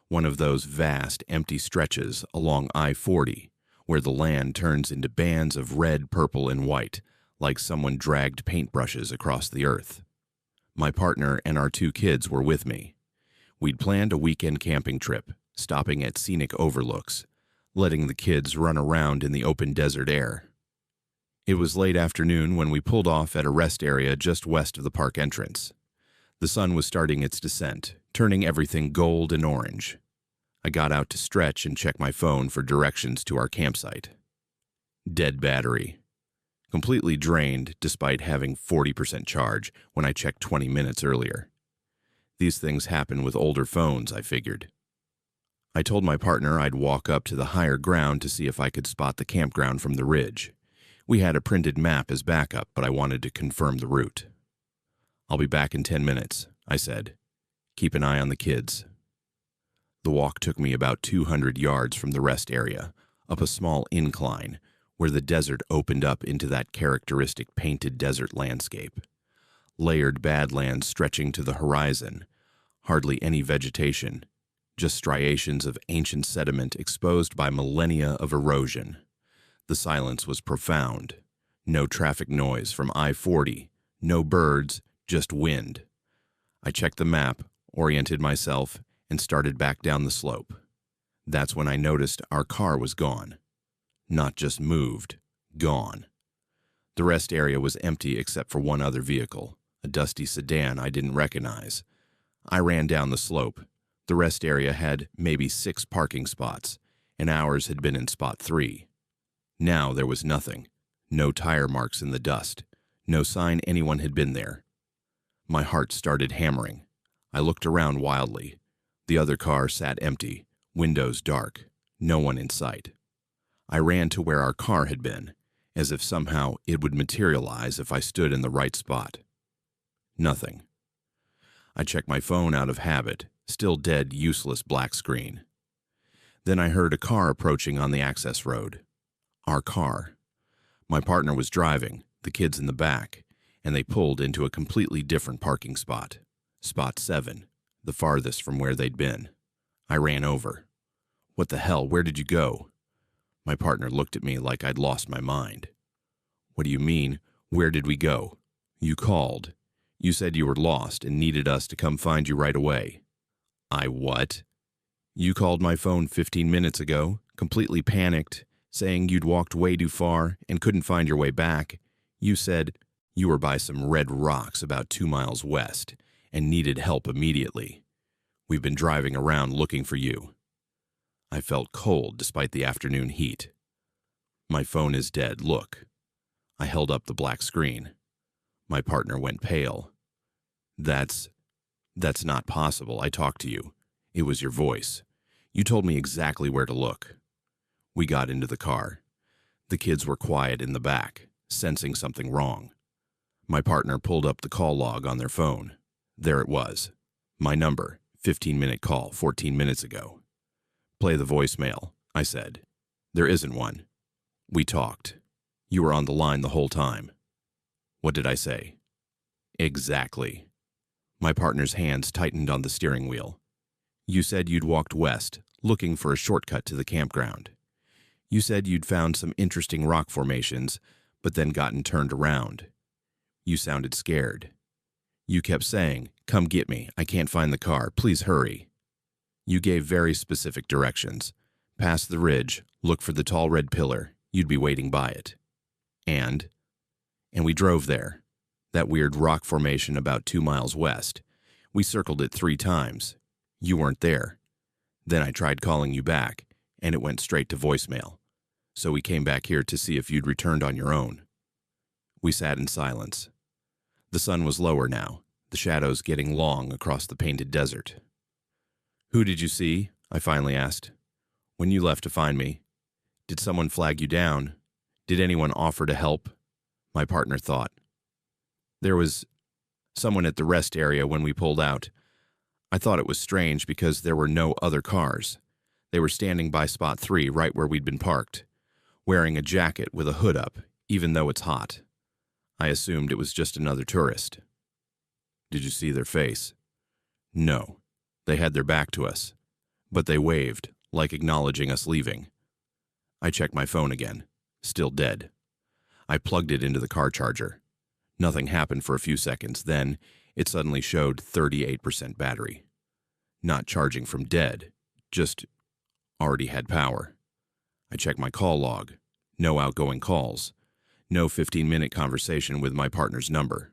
one of those vast, empty stretches along I-40 where the land turns into bands of red, purple, and white, like someone dragged paintbrushes across the earth. My partner and our 2 kids were with me. We'd planned a weekend camping trip, stopping at scenic overlooks, letting the kids run around in the open desert air. It was late afternoon when we pulled off at a rest area just west of the park entrance. The sun was starting its descent, turning everything gold and orange. I got out to stretch and check my phone for directions to our campsite. Dead battery. Completely drained despite having 40% charge when I checked 20 minutes earlier. These things happen with older phones, I figured. I told my partner I'd walk up to the higher ground to see if I could spot the campground from the ridge. We had a printed map as backup, but I wanted to confirm the route. "I'll be back in 10 minutes, I said. "Keep an eye on the kids." The walk took me about 200 yards from the rest area, up a small incline, where the desert opened up into that characteristic painted desert landscape. Layered badlands stretching to the horizon, hardly any vegetation, just striations of ancient sediment exposed by millennia of erosion. The silence was profound. No traffic noise from I-40, no birds, just wind. I checked the map, oriented myself, and started back down the slope. That's when I noticed our car was gone. Not just moved, gone. The rest area was empty except for one other vehicle, a dusty sedan I didn't recognize. I ran down the slope. The rest area had maybe 6 parking spots, and ours had been in spot 3. Now there was nothing. No tire marks in the dust. No sign anyone had been there. My heart started hammering. I looked around wildly. The other car sat empty, windows dark, no one in sight. I ran to where our car had been, as if somehow it would materialize if I stood in the right spot. Nothing. I checked my phone out of habit, still dead, useless black screen. Then I heard a car approaching on the access road. Our car. My partner was driving, the kids in the back, and they pulled into a completely different parking spot. Spot 7, the farthest from where they'd been. I ran over. "What the hell, where did you go?" My partner looked at me like I'd lost my mind. "What do you mean, where did we go? You called. You said you were lost and needed us to come find you right away." "I what?" "You called my phone 15 minutes ago, completely panicked, saying you'd walked way too far and couldn't find your way back. You said you were by some red rocks about 2 miles west and needed help immediately. We've been driving around looking for you." I felt cold despite the afternoon heat. "My phone is dead, look." I held up the black screen. My partner went pale. That's not possible. I talked to you. It was your voice. You told me exactly where to look." We got into the car. The kids were quiet in the back, sensing something wrong. My partner pulled up the call log on their phone. There it was. My number, 15-minute call, 14 minutes ago. "Play the voicemail," I said. "There isn't one." We talked. "You were on the line the whole time." "What did I say?" "Exactly." My partner's hands tightened on the steering wheel. "You said you'd walked west, looking for a shortcut to the campground. You said you'd found some interesting rock formations, but then gotten turned around. You sounded scared. You kept saying, 'Come get me, I can't find the car, please hurry.' You gave very specific directions. Past the ridge, look for the tall red pillar, you'd be waiting by it. And we drove there. That weird rock formation about 2 miles west. We circled it 3 times. You weren't there. Then I tried calling you back, and it went straight to voicemail. So we came back here to see if you'd returned on your own." We sat in silence. The sun was lower now, the shadows getting long across the painted desert. "Who did you see?" I finally asked. "When you left to find me? Did someone flag you down? Did anyone offer to help?" My partner thought. There was Someone at the rest area when we pulled out. I thought it was strange because there were no other cars. They were standing by spot 3 right where we'd been parked, wearing a jacket with a hood up, even though it's hot. I assumed it was just another tourist. Did you see their face? No. They had their back to us, but they waved, like acknowledging us leaving. I checked my phone again. Still dead. I plugged it into the car charger. Nothing happened for a few seconds, then it suddenly showed 38% battery. Not charging from dead, just already had power. I checked my call log. No outgoing calls. No 15-minute conversation with my partner's number.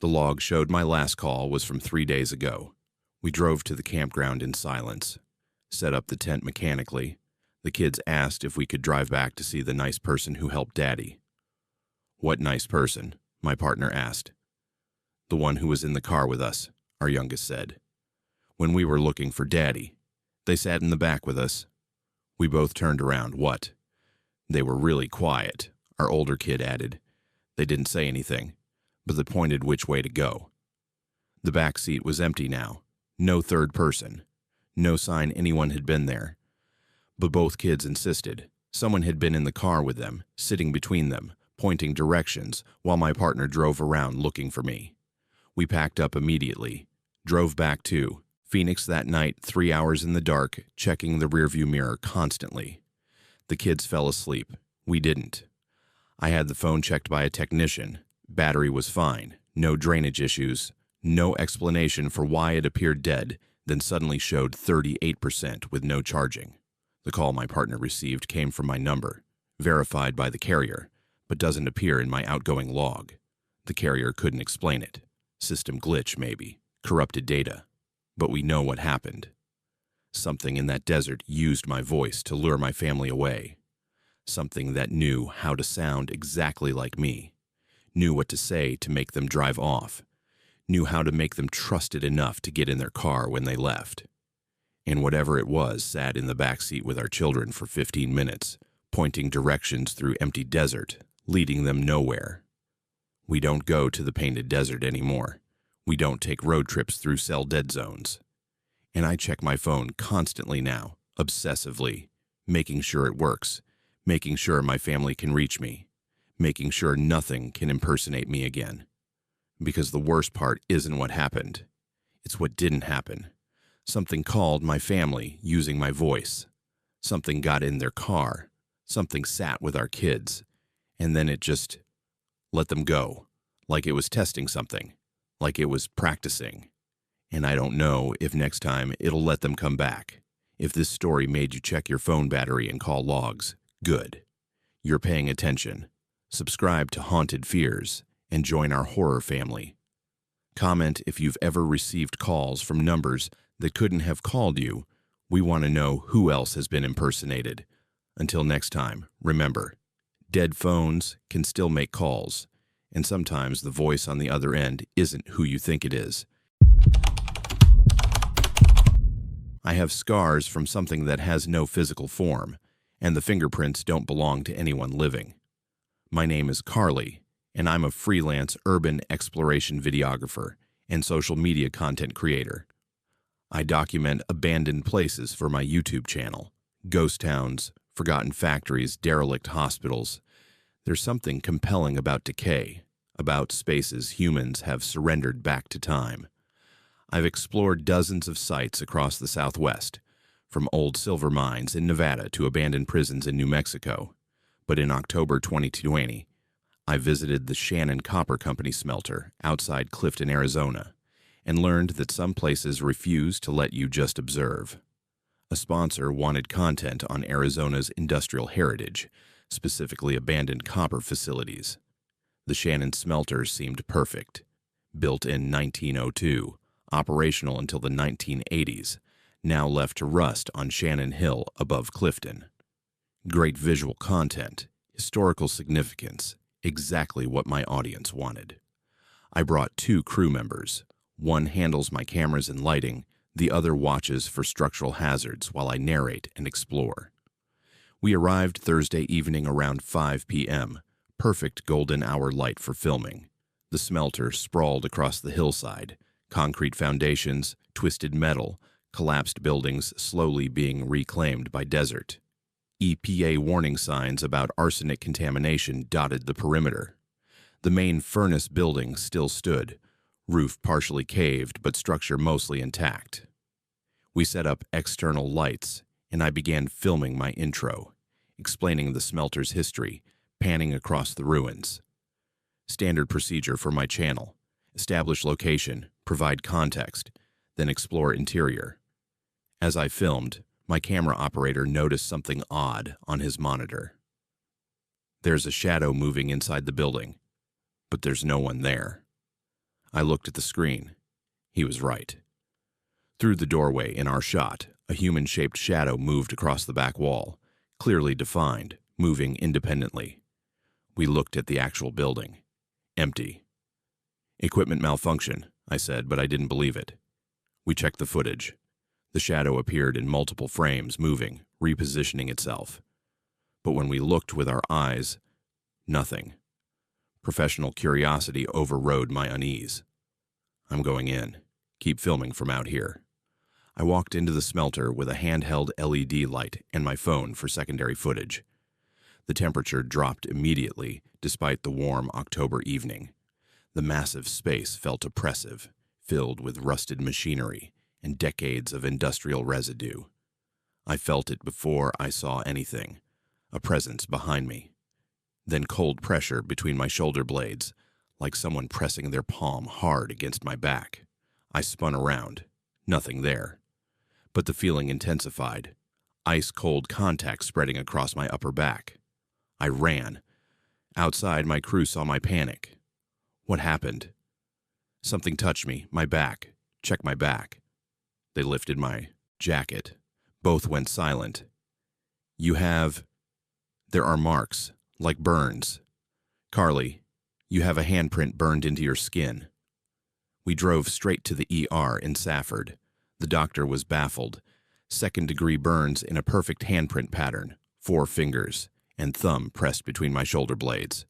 The log showed my last call was from 3 days ago. We drove to the campground in silence, set up the tent mechanically. The kids asked if we could drive back to see the nice person who helped Daddy. What nice person? My partner asked. The one who was in the car with us, our youngest said. When we were looking for Daddy, they sat in the back with us. We both turned around. What? They were really quiet, our older kid added. They didn't say anything, but they pointed which way to go. The back seat was empty now. No third person. No sign anyone had been there. But both kids insisted. Someone had been in the car with them, sitting between them, pointing directions, while my partner drove around looking for me. We packed up immediately, drove back to Phoenix that night, 3 hours in the dark, checking the rearview mirror constantly. The kids fell asleep. We didn't. I had the phone checked by a technician. Battery was fine. No drainage issues. No explanation for why it appeared dead, then suddenly showed 38% with no charging. The call my partner received came from my number, verified by the carrier, but doesn't appear in my outgoing log. The carrier couldn't explain it. System glitch, maybe. Corrupted data. But we know what happened. Something in that desert used my voice to lure my family away. Something that knew how to sound exactly like me. Knew what to say to make them drive off. Knew how to make them trust it enough to get in their car when they left. And whatever it was sat in the back seat with our children for 15 minutes, pointing directions through empty desert, leading them nowhere. We don't go to the painted desert anymore. We don't take road trips through cell dead zones. And I check my phone constantly now, obsessively, making sure it works, making sure my family can reach me, making sure nothing can impersonate me again. Because the worst part isn't what happened. It's what didn't happen. Something called my family using my voice. Something got in their car. Something sat with our kids. And then it just let them go, like it was testing something, like it was practicing. And I don't know if next time it'll let them come back. If this story made you check your phone battery and call logs, good. You're paying attention. Subscribe to Haunted Fears and join our horror family. Comment if you've ever received calls from numbers that couldn't have called you. We want to know who else has been impersonated. Until next time, remember, dead phones can still make calls, and sometimes the voice on the other end isn't who you think it is. I have scars from something that has no physical form, and the fingerprints don't belong to anyone living. My name is Carly, and I'm a freelance urban exploration videographer and social media content creator. I document abandoned places for my YouTube channel, ghost towns, forgotten factories, derelict hospitals. There's something compelling about decay, about spaces humans have surrendered back to time. I've explored dozens of sites across the Southwest, from old silver mines in Nevada to abandoned prisons in New Mexico. But in October 2020, I visited the Shannon Copper Company smelter outside Clifton, Arizona, and learned that some places refuse to let you just observe. A sponsor wanted content on Arizona's industrial heritage, specifically abandoned copper facilities. The Shannon smelter seemed perfect. Built in 1902, operational until the 1980s, now left to rust on Shannon Hill above Clifton. Great visual content, historical significance, exactly what my audience wanted. I brought 2 crew members. One handles my cameras and lighting, the other watches for structural hazards while I narrate and explore. We arrived Thursday evening around 5 p.m., perfect golden hour light for filming. The smelter sprawled across the hillside, concrete foundations, twisted metal, collapsed buildings slowly being reclaimed by desert. EPA warning signs about arsenic contamination dotted the perimeter. The main furnace building still stood, roof partially caved but structure mostly intact. We set up external lights, and I began filming my intro, explaining the smelter's history, panning across the ruins. Standard procedure for my channel: establish location, provide context, then explore interior. As I filmed, my camera operator noticed something odd on his monitor. There's a shadow moving inside the building, but there's no one there. I looked at the screen. He was right. Through the doorway in our shot, a human-shaped shadow moved across the back wall, clearly defined, moving independently. We looked at the actual building. Empty. Equipment malfunction, I said, but I didn't believe it. We checked the footage. The shadow appeared in multiple frames, moving, repositioning itself. But when we looked with our eyes, nothing. Professional curiosity overrode my unease. I'm going in. Keep filming from out here. I walked into the smelter with a handheld LED light and my phone for secondary footage. The temperature dropped immediately, despite the warm October evening. The massive space felt oppressive, filled with rusted machinery and decades of industrial residue. I felt it before I saw anything, a presence behind me. Then cold pressure between my shoulder blades, like someone pressing their palm hard against my back. I spun around. Nothing there. But the feeling intensified. Ice-cold contact spreading across my upper back. I ran. Outside, my crew saw my panic. What happened? Something touched me, my back. Check my back. They lifted my jacket. Both went silent. You have... There are marks, like burns. Carly, you have a handprint burned into your skin. We drove straight to the ER in Safford. The doctor was baffled. Second-degree burns in a perfect handprint pattern, 4 fingers, and thumb pressed between my shoulder blades.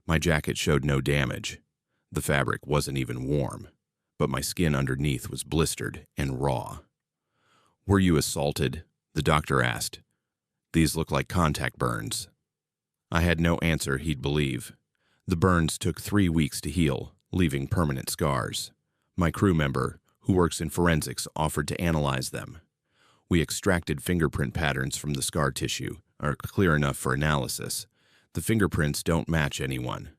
My jacket showed no damage. The fabric wasn't even warm, but my skin underneath was blistered and raw. Were you assaulted? The doctor asked. These look like contact burns. I had no answer he'd believe. The burns took 3 weeks to heal, leaving permanent scars. My crew member, who works in forensics, offered to analyze them. We extracted fingerprint patterns from the scar tissue, are clear enough for analysis. The fingerprints don't match anyone.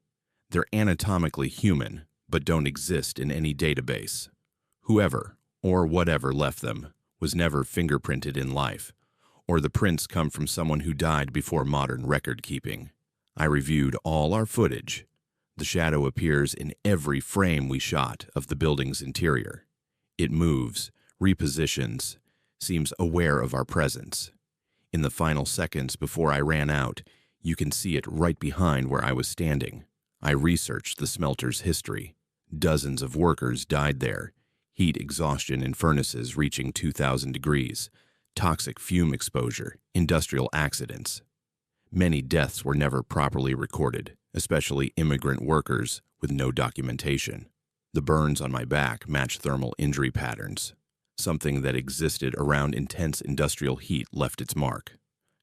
They're anatomically human, but don't exist in any database. Whoever, or whatever left them, was never fingerprinted in life, or the prints come from someone who died before modern record-keeping. I reviewed all our footage. The shadow appears in every frame we shot of the building's interior. It moves, repositions, seems aware of our presence. In the final seconds before I ran out, you can see it right behind where I was standing. I researched the smelter's history. Dozens of workers died there. Heat exhaustion in furnaces reaching 2,000 degrees. Toxic fume exposure, industrial accidents. Many deaths were never properly recorded, especially immigrant workers with no documentation. The burns on my back match thermal injury patterns. Something that existed around intense industrial heat left its mark.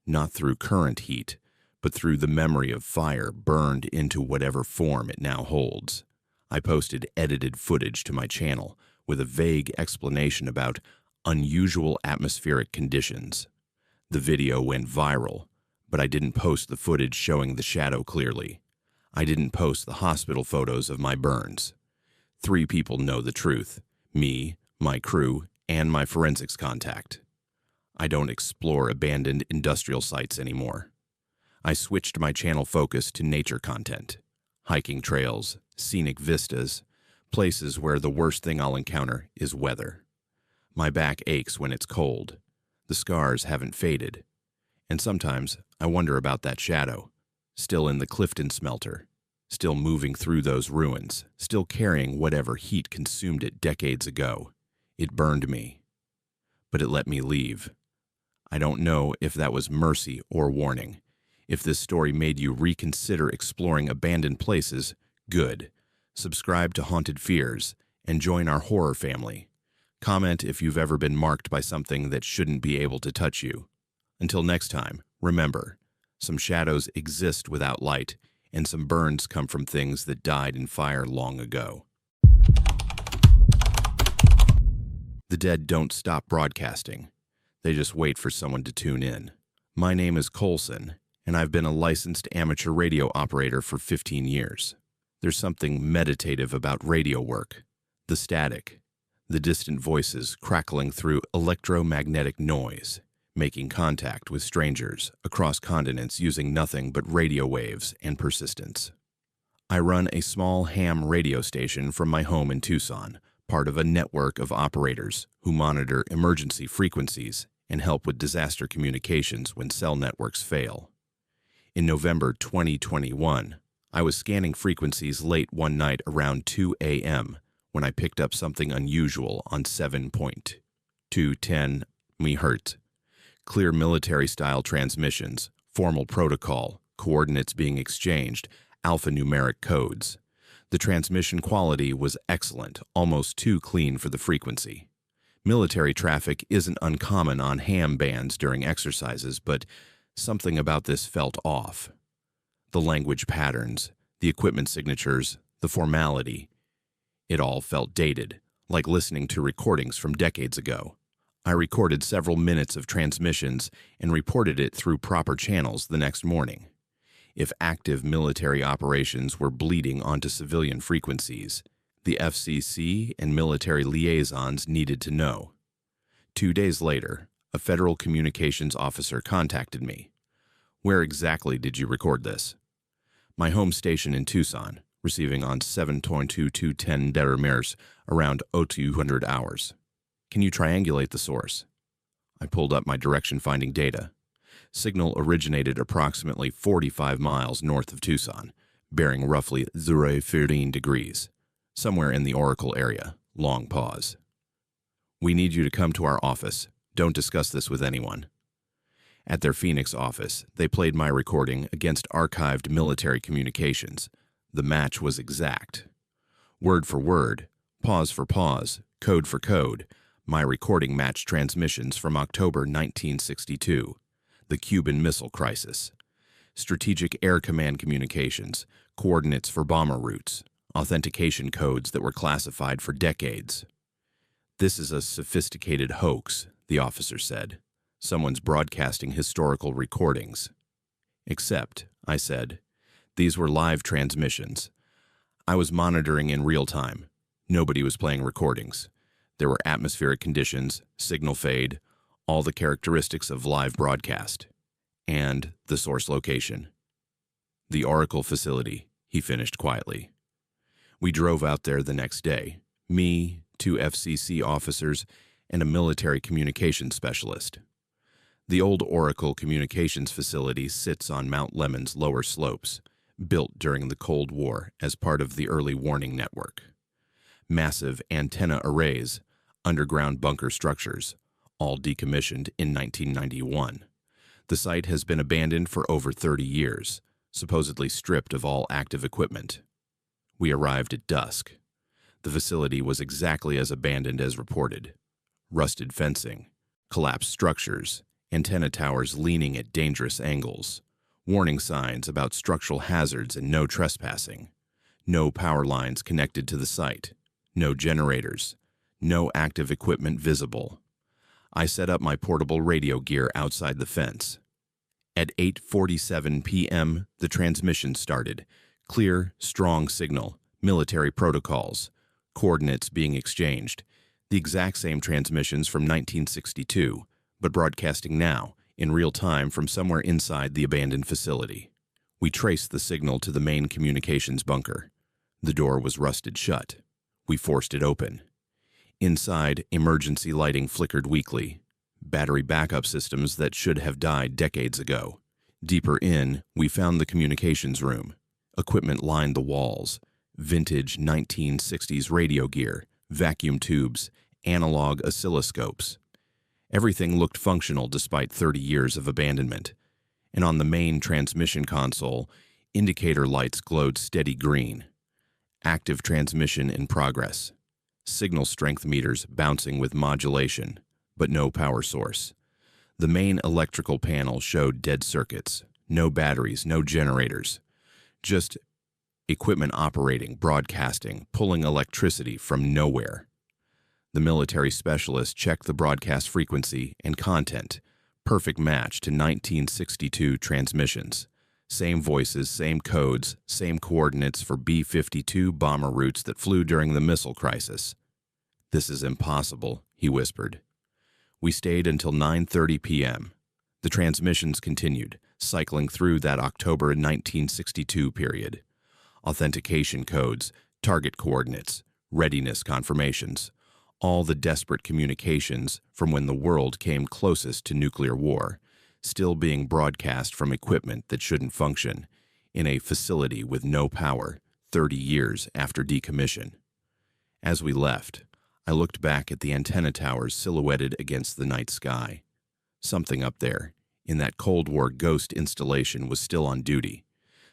Not through current heat, but through the memory of fire burned into whatever form it now holds. I posted edited footage to my channel with a vague explanation about unusual atmospheric conditions. The video went viral, but I didn't post the footage showing the shadow clearly. I didn't post the hospital photos of my burns. 3 people know the truth: me, my crew, and my forensics contact. I don't explore abandoned industrial sites anymore. I switched my channel focus to nature content. Hiking trails, scenic vistas, places where the worst thing I'll encounter is weather. My back aches when it's cold. The scars haven't faded. And sometimes I wonder about that shadow, still in the Clifton smelter, still moving through those ruins, still carrying whatever heat consumed it decades ago. It burned me, but it let me leave. I don't know if that was mercy or warning. If this story made you reconsider exploring abandoned places, good. subscribe to Haunted Fears, and join our horror family. Comment if you've ever been marked by something that shouldn't be able to touch you. Until next time, remember, some shadows exist without light, and some burns come from things that died in fire long ago. The dead don't stop broadcasting. They just wait for someone to tune in. My name is Colson, and I've been a licensed amateur radio operator for 15 years. There's something meditative about radio work. The static, the distant voices crackling through electromagnetic noise, making contact with strangers across continents using nothing but radio waves and persistence. I run a small ham radio station from my home in Tucson, part of a network of operators who monitor emergency frequencies and help with disaster communications when cell networks fail. In November 2021, I was scanning frequencies late one night around 2 a.m. when I picked up something unusual on 7.210 MHz. Clear military-style transmissions, formal protocol, coordinates being exchanged, alphanumeric codes. The transmission quality was excellent, almost too clean for the frequency. Military traffic isn't uncommon on ham bands during exercises, but something about this felt off. The language patterns, the equipment signatures, the formality. It all felt dated, like listening to recordings from decades ago. I recorded several minutes of transmissions and reported it through proper channels the next morning. If active military operations were bleeding onto civilian frequencies, the FCC and military liaisons needed to know. 2 days later, a federal communications officer contacted me. "Where exactly did you record this?" "My home station in Tucson, receiving on 7.2210 MHz around 0200 hours. Can you triangulate the source?" I pulled up my direction-finding data. Signal originated approximately 45 miles north of Tucson, bearing roughly 0-15 degrees, somewhere in the Oracle area. Long pause. "We need you to come to our office. Don't discuss this with anyone." At their Phoenix office, they played my recording against archived military communications. The match was exact. Word for word, pause for pause, code for code, my recording matched transmissions from October 1962, the Cuban Missile Crisis, Strategic Air Command communications, coordinates for bomber routes, authentication codes that were classified for decades. "This is a sophisticated hoax," the officer said. "Someone's broadcasting historical recordings." "Except," I said, "these were live transmissions. I was monitoring in real time. Nobody was playing recordings. There were atmospheric conditions, signal fade, all the characteristics of live broadcast. And the source location." "The Oracle facility," he finished quietly. We drove out there the next day, me, 2 FCC officers, and a military communications specialist. The old Oracle communications facility sits on Mount Lemon's lower slopes, built during the Cold War as part of the early warning network. Massive antenna arrays, underground bunker structures, all decommissioned in 1991. The site has been abandoned for over 30 years, supposedly stripped of all active equipment. We arrived at dusk. The facility was exactly as abandoned as reported. Rusted fencing, collapsed structures, antenna towers leaning at dangerous angles, warning signs about structural hazards and no trespassing, no power lines connected to the site, no generators, no active equipment visible. I set up my portable radio gear outside the fence. At 8:47 p.m., the transmission started. Clear, strong signal, military protocols, coordinates being exchanged, the exact same transmissions from 1962, but broadcasting now, in real time from somewhere inside the abandoned facility. We traced the signal to the main communications bunker. The door was rusted shut. We forced it open. Inside, emergency lighting flickered weakly. Battery backup systems that should have died decades ago. Deeper in, we found the communications room. Equipment lined the walls. Vintage 1960s radio gear, vacuum tubes, analog oscilloscopes. Everything looked functional despite 30 years of abandonment. And on the main transmission console, indicator lights glowed steady green. Active transmission in progress. Signal strength meters bouncing with modulation, but no power source. The main electrical panel showed dead circuits, no batteries, no generators. Just equipment operating, broadcasting, pulling electricity from nowhere. The military specialist checked the broadcast frequency and content. Perfect match to 1962 transmissions. Same voices, same codes, same coordinates for B-52 bomber routes that flew during the missile crisis. "This is impossible," he whispered. We stayed until 9:30 p.m. The transmissions continued, cycling through that October 1962 period. Authentication codes, target coordinates, readiness confirmations, all the desperate communications from when the world came closest to nuclear war, still being broadcast from equipment that shouldn't function, in a facility with no power, 30 years after decommission. As we left, I looked back at the antenna towers silhouetted against the night sky. Something up there, in that Cold War ghost installation, was still on duty,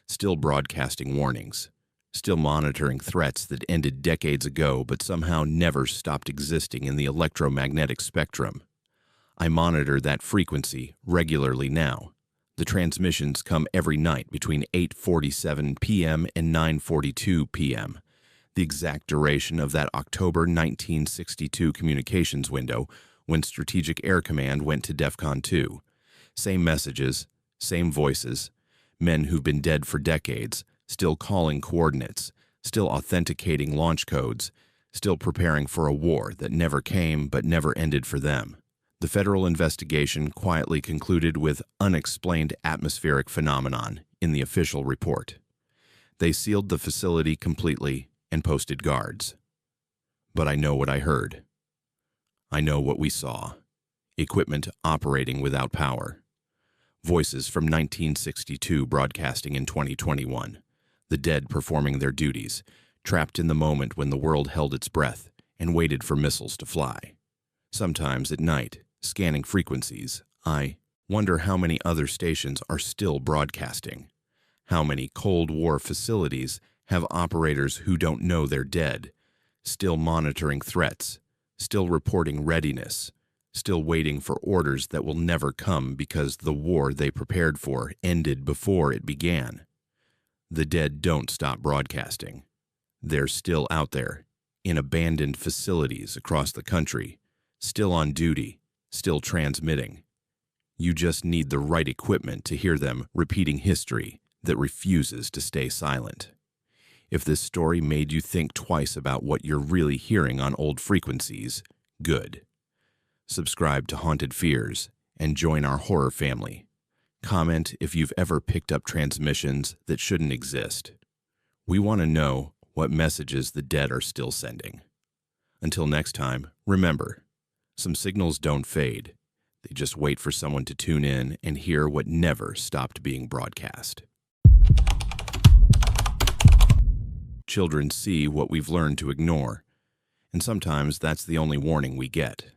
still broadcasting warnings, still monitoring threats that ended decades ago but somehow never stopped existing in the electromagnetic spectrum. I monitor that frequency regularly now. The transmissions come every night between 8:47 p.m. and 9:42 p.m., the exact duration of that October 1962 communications window when Strategic Air Command went to DEFCON 2. Same messages, same voices, men who've been dead for decades, still calling coordinates, still authenticating launch codes, still preparing for a war that never came but never ended for them. The federal investigation quietly concluded with unexplained atmospheric phenomenon in the official report. They sealed the facility completely and posted guards. But I know what I heard. I know what we saw. Equipment operating without power. Voices from 1962 broadcasting in 2021. The dead performing their duties, trapped in the moment when the world held its breath and waited for missiles to fly. Sometimes at night, scanning frequencies, I wonder how many other stations are still broadcasting. How many Cold War facilities have operators who don't know they're dead, still monitoring threats, still reporting readiness, still waiting for orders that will never come because the war they prepared for ended before it began. The dead don't stop broadcasting. They're still out there, in abandoned facilities across the country, still on duty, still transmitting. You just need the right equipment to hear them repeating history that refuses to stay silent. If this story made you think twice about what you're really hearing on old frequencies, good. Subscribe to Haunted Fears and join our horror family. Comment if you've ever picked up transmissions that shouldn't exist. We want to know what messages the dead are still sending. Until next time, remember, some signals don't fade. They just wait for someone to tune in and hear what never stopped being broadcast. Children see what we've learned to ignore, and sometimes that's the only warning we get.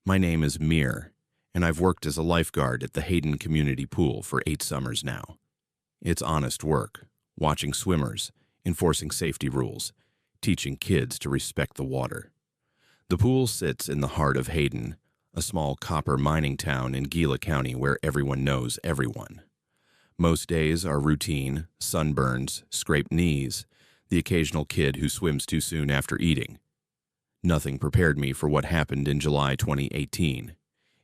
My name is Mir, and I've worked as a lifeguard at the Hayden Community Pool for 8 summers now. It's honest work, watching swimmers, enforcing safety rules, teaching kids to respect the water. The pool sits in the heart of Hayden, a small copper mining town in Gila County where everyone knows everyone. Most days are routine, sunburns, scraped knees, the occasional kid who swims too soon after eating. Nothing prepared me for what happened in July 2018.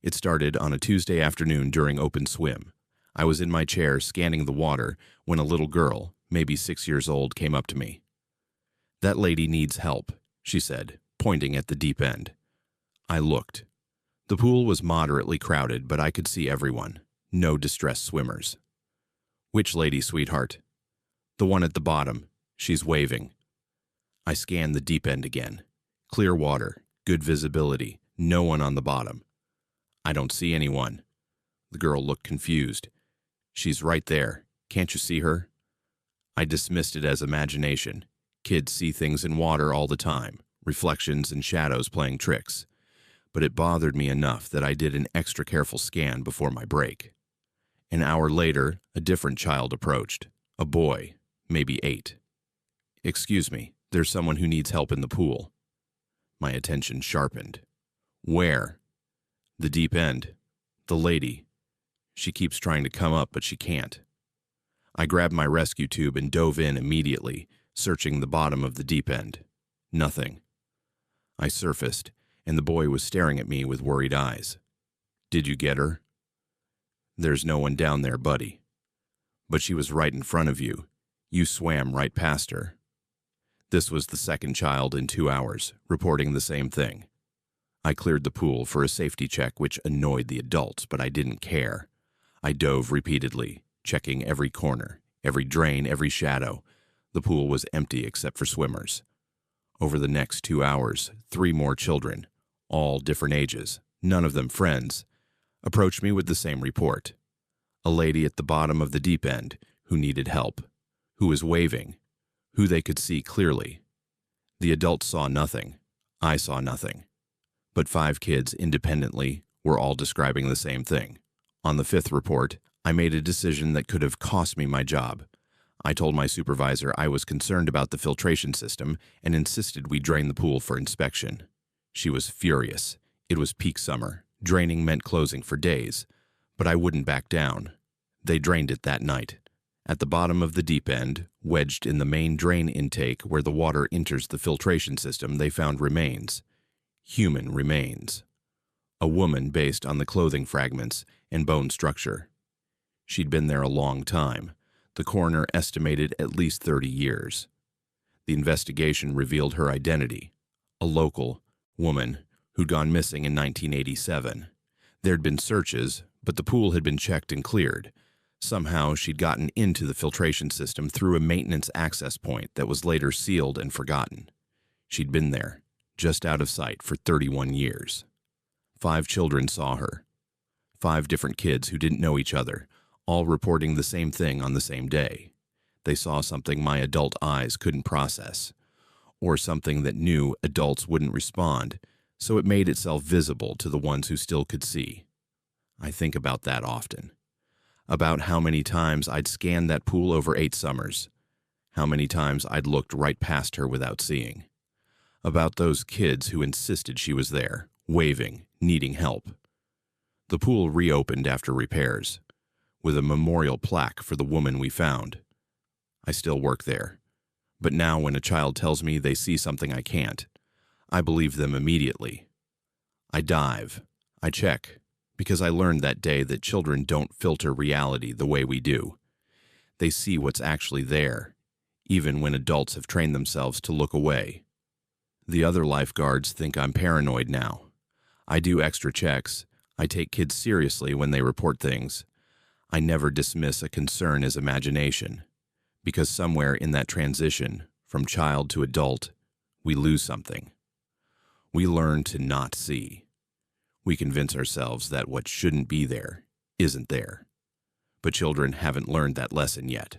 It started on a Tuesday afternoon during open swim. I was in my chair scanning the water when a little girl, maybe 6 years old, came up to me. "That lady needs help," she said, pointing at the deep end. I looked. The pool was moderately crowded, but I could see everyone. No distressed swimmers. "Which lady, sweetheart?" "The one at the bottom. She's waving." I scanned the deep end again. Clear water, good visibility, no one on the bottom. "I don't see anyone." The girl looked confused. "She's right there. Can't you see her?" I dismissed it as imagination. Kids see things in water all the time, reflections and shadows playing tricks. But it bothered me enough that I did an extra careful scan before my break. An hour later, a different child approached, a boy, maybe 8. Excuse me, there's someone who needs help in the pool. My attention sharpened. Where? The deep end. The lady. She keeps trying to come up, but she can't. I grabbed my rescue tube and dove in immediately, searching the bottom of the deep end. Nothing. I surfaced, and the boy was staring at me with worried eyes. Did you get her? There's no one down there, buddy. But she was right in front of you. You swam right past her. This was the second child in 2 hours, reporting the same thing. I cleared the pool for a safety check, which annoyed the adults, but I didn't care. I dove repeatedly, checking every corner, every drain, every shadow. The pool was empty except for swimmers. Over the next 2 hours, 3 more children, all different ages, none of them friends, approached me with the same report. A lady at the bottom of the deep end who needed help, who was waving, who they could see clearly. The adults saw nothing. I saw nothing. But 5 kids independently were all describing the same thing. On the 5th report, I made a decision that could have cost me my job. I told my supervisor I was concerned about the filtration system and insisted we drain the pool for inspection. She was furious. It was peak summer. Draining meant closing for days. But I wouldn't back down. They drained it that night. At the bottom of the deep end, wedged in the main drain intake where the water enters the filtration system, they found remains. Human remains. A woman based on the clothing fragments and bone structure. She'd been there a long time. The coroner estimated at least 30 years. The investigation revealed her identity. A local woman who'd gone missing in 1987. There'd been searches, but the pool had been checked and cleared. Somehow she'd gotten into the filtration system through a maintenance access point that was later sealed and forgotten. She'd been there, just out of sight, for 31 years. 5 children saw her. 5 different kids who didn't know each other, all reporting the same thing on the same day. They saw something my adult eyes couldn't process, or something that new adults wouldn't respond, so it made itself visible to the ones who still could see. I think about that often. About how many times I'd scanned that pool over 8 summers. How many times I'd looked right past her without seeing. About those kids who insisted she was there, waving, needing help. The pool reopened after repairs, with a memorial plaque for the woman we found. I still work there, but now when a child tells me they see something I can't, I believe them immediately. I dive. I check. Because I learned that day that children don't filter reality the way we do. They see what's actually there, even when adults have trained themselves to look away. The other lifeguards think I'm paranoid now. I do extra checks. I take kids seriously when they report things. I never dismiss a concern as imagination, because somewhere in that transition, from child to adult, we lose something. We learn to not see. We convince ourselves that what shouldn't be there isn't there. But children haven't learned that lesson yet.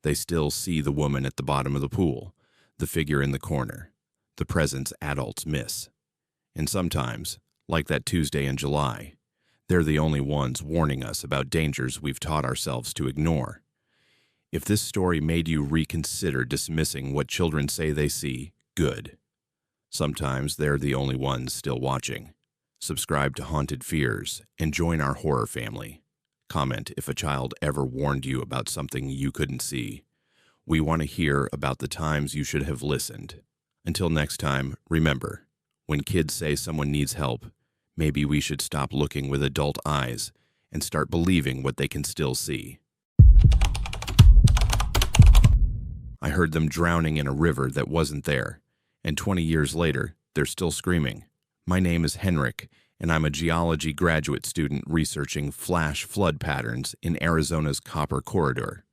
They still see the woman at the bottom of the pool, the figure in the corner, the presence adults miss. And sometimes, like that Tuesday in July, they're the only ones warning us about dangers we've taught ourselves to ignore. If this story made you reconsider dismissing what children say they see, good. Sometimes they're the only ones still watching. Subscribe to Haunted Fears and join our horror family. Comment if a child ever warned you about something you couldn't see. We want to hear about the times you should have listened. Until next time, remember, when kids say someone needs help, maybe we should stop looking with adult eyes and start believing what they can still see. I heard them drowning in a river that wasn't there, and 20 years later, they're still screaming. My name is Henrik, and I'm a geology graduate student researching flash flood patterns in Arizona's Copper Corridor.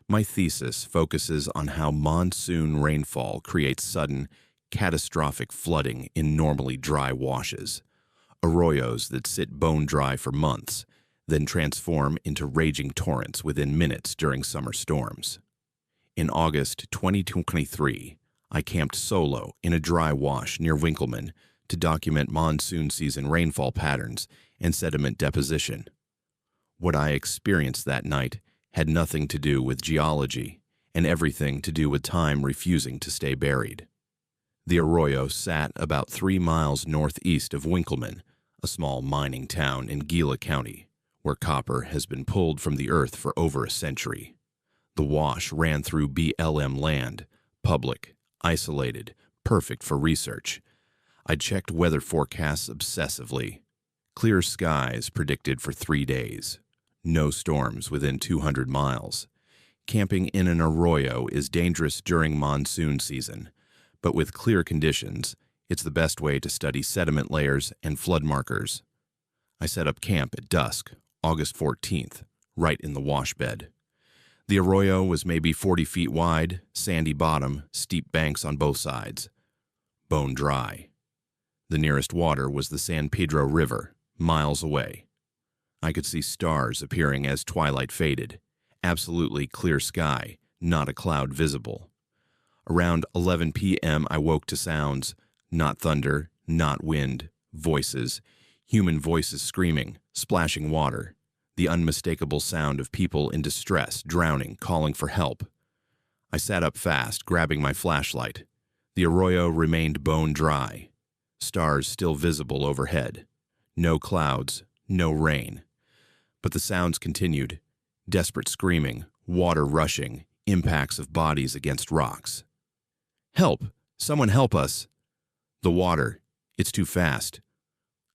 My thesis focuses on how monsoon rainfall creates sudden, catastrophic flooding in normally dry washes. Arroyos that sit bone dry for months, then transform into raging torrents within minutes during summer storms. In August 2023, I camped solo in a dry wash near Winkleman to document monsoon season rainfall patterns and sediment deposition. What I experienced that night had nothing to do with geology and everything to do with time refusing to stay buried. The arroyo sat about 3 miles northeast of Winkleman, a small mining town in Gila County, where copper has been pulled from the earth for over a century. The wash ran through BLM land, public, isolated, perfect for research. I checked weather forecasts obsessively. Clear skies predicted for 3 days. No storms within 200 miles. Camping in an arroyo is dangerous during monsoon season, but with clear conditions, it's the best way to study sediment layers and flood markers. I set up camp at dusk, August 14th, right in the wash bed. The arroyo was maybe 40 feet wide, sandy bottom, steep banks on both sides. Bone dry. The nearest water was the San Pedro River, miles away. I could see stars appearing as twilight faded. Absolutely clear sky, not a cloud visible. Around 11 p.m. I woke to sounds, not thunder, not wind, voices, human voices screaming, splashing water, the unmistakable sound of people in distress, drowning, calling for help. I sat up fast, grabbing my flashlight. The arroyo remained bone dry. Stars still visible overhead. No clouds, no rain. But the sounds continued. Desperate screaming, water rushing, impacts of bodies against rocks. "Help! Someone help us!" "The water. It's too fast.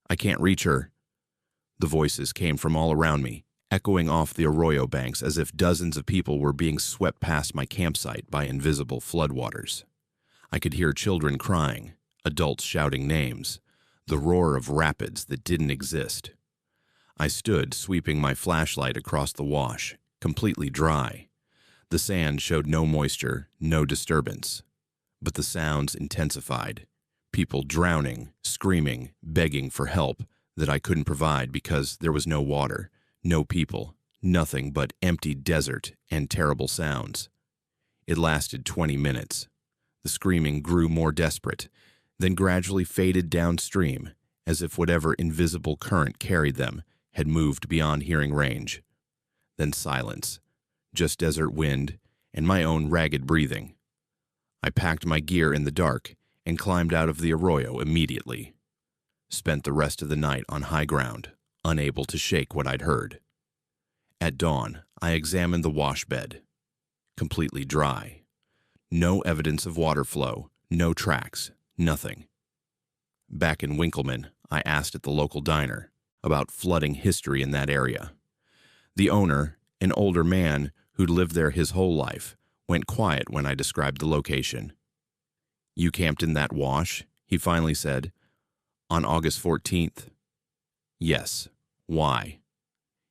I can't reach her." The voices came from all around me, echoing off the arroyo banks as if dozens of people were being swept past my campsite by invisible floodwaters. I could hear children crying, adults shouting names, the roar of rapids that didn't exist. I stood, sweeping my flashlight across the wash, completely dry. The sand showed no moisture, no disturbance. But the sounds intensified. People drowning, screaming, begging for help that I couldn't provide because there was no water, no people, nothing but empty desert and terrible sounds. It lasted 20 minutes. The screaming grew more desperate, then gradually faded downstream, as if whatever invisible current carried them had moved beyond hearing range. Then silence, just desert wind and my own ragged breathing. I packed my gear in the dark and climbed out of the arroyo immediately. Spent the rest of the night on high ground, unable to shake what I'd heard. At dawn, I examined the wash bed. Completely dry. No evidence of water flow, no tracks, nothing. Back in Winkleman, I asked at the local diner about flooding history in that area. The owner, an older man who'd lived there his whole life, went quiet when I described the location. "You camped in that wash?" he finally said. "On August 14th. "Yes. Why?"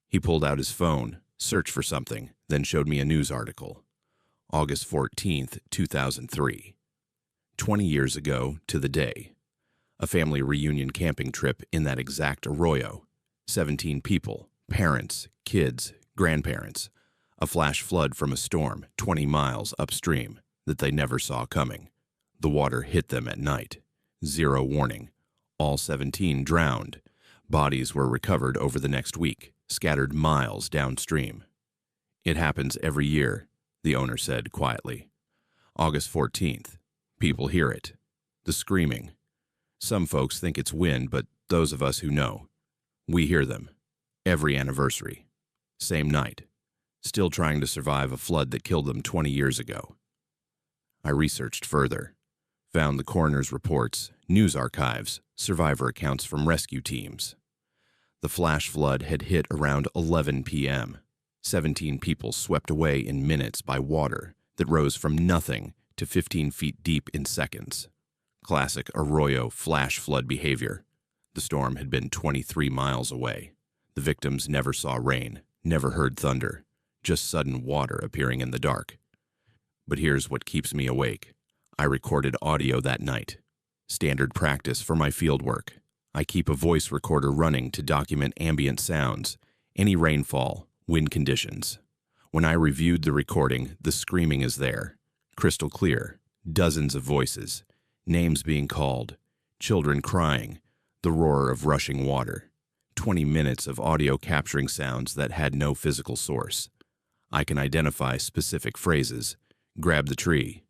He pulled out his phone, searched for something, then showed me a news article. August 14th, 2003. 20 years ago to the day. A family reunion camping trip in that exact arroyo. 17 people, parents, kids, grandparents. A flash flood from a storm 20 miles upstream that they never saw coming. The water hit them at night. Zero warning. All 17 drowned. Bodies were recovered over the next week, scattered miles downstream. "It happens every year," the owner said quietly. "August 14th. People hear it. The screaming. Some folks think it's wind, but those of us who know, we hear them. Every anniversary. Same night. Still trying to survive a flood that killed them 20 years ago." I researched further. Found the coroner's reports, news archives, survivor accounts from rescue teams. The flash flood had hit around 11 p.m. 17 people swept away in minutes by water that rose from nothing to 15 feet deep in seconds. Classic arroyo flash flood behavior. The storm had been 23 miles away. The victims never saw rain, never heard thunder, just sudden water appearing in the dark. But here's what keeps me awake. I recorded audio that night. Standard practice for my field work. I keep a voice recorder running to document ambient sounds, any rainfall, wind conditions. When I reviewed the recording, the screaming is there. Crystal clear. Dozens of voices. Names being called. Children crying. The roar of rushing water. 20 minutes of audio capturing sounds that had no physical source. I can identify specific phrases. Grab the tree.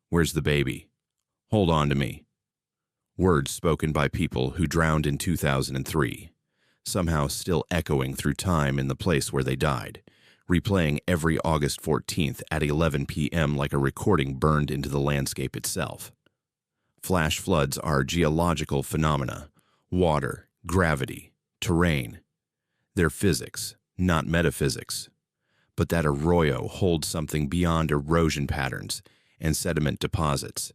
Where's the baby? Hold on to me. Words spoken by people who drowned in 2003, somehow still echoing through time in the place where they died, replaying every August 14th at 11 p.m. like a recording burned into the landscape itself. Flash floods are geological phenomena, water, gravity, terrain. They're physics, not metaphysics. But that arroyo holds something beyond erosion patterns and sediment deposits.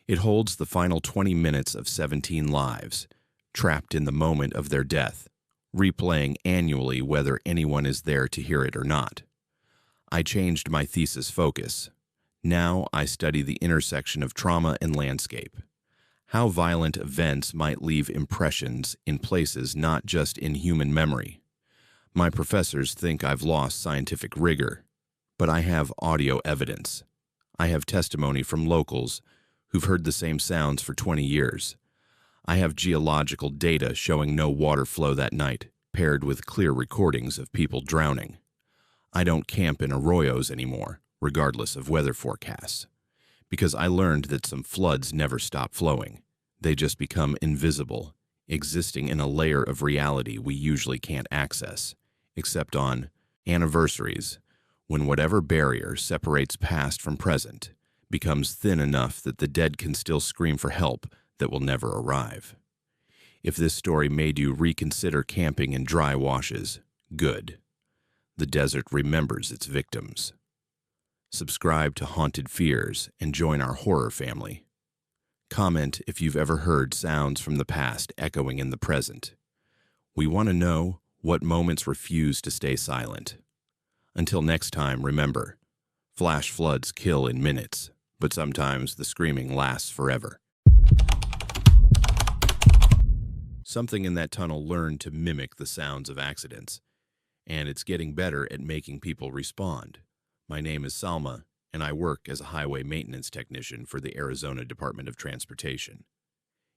It holds the final 20 minutes of 17 lives, trapped in the moment of their death, replaying annually whether anyone is there to hear it or not. I changed my thesis focus. Now I study the intersection of trauma and landscape. How violent events might leave impressions in places not just in human memory. My professors think I've lost scientific rigor, but I have audio evidence. I have testimony from locals who've heard the same sounds for 20 years. I have geological data showing no water flow that night, paired with clear recordings of people drowning. I don't camp in arroyos anymore, regardless of weather forecasts, because I learned that some floods never stop flowing. They just become invisible, existing in a layer of reality we usually can't access, except on anniversaries, when whatever barrier separates past from present becomes thin enough that the dead can still scream for help that will never arrive. If this story made you reconsider camping in dry washes, good. The desert remembers its victims. Subscribe to Haunted Fears and join our horror family. Comment if you've ever heard sounds from the past echoing in the present. We want to know what moments refuse to stay silent. Until next time, remember, flash floods kill in minutes, but sometimes the screaming lasts forever. Something in that tunnel learned to mimic the sounds of accidents, and it's getting better at making people respond. My name is Salma, and I work as a highway maintenance technician for the Arizona Department of Transportation.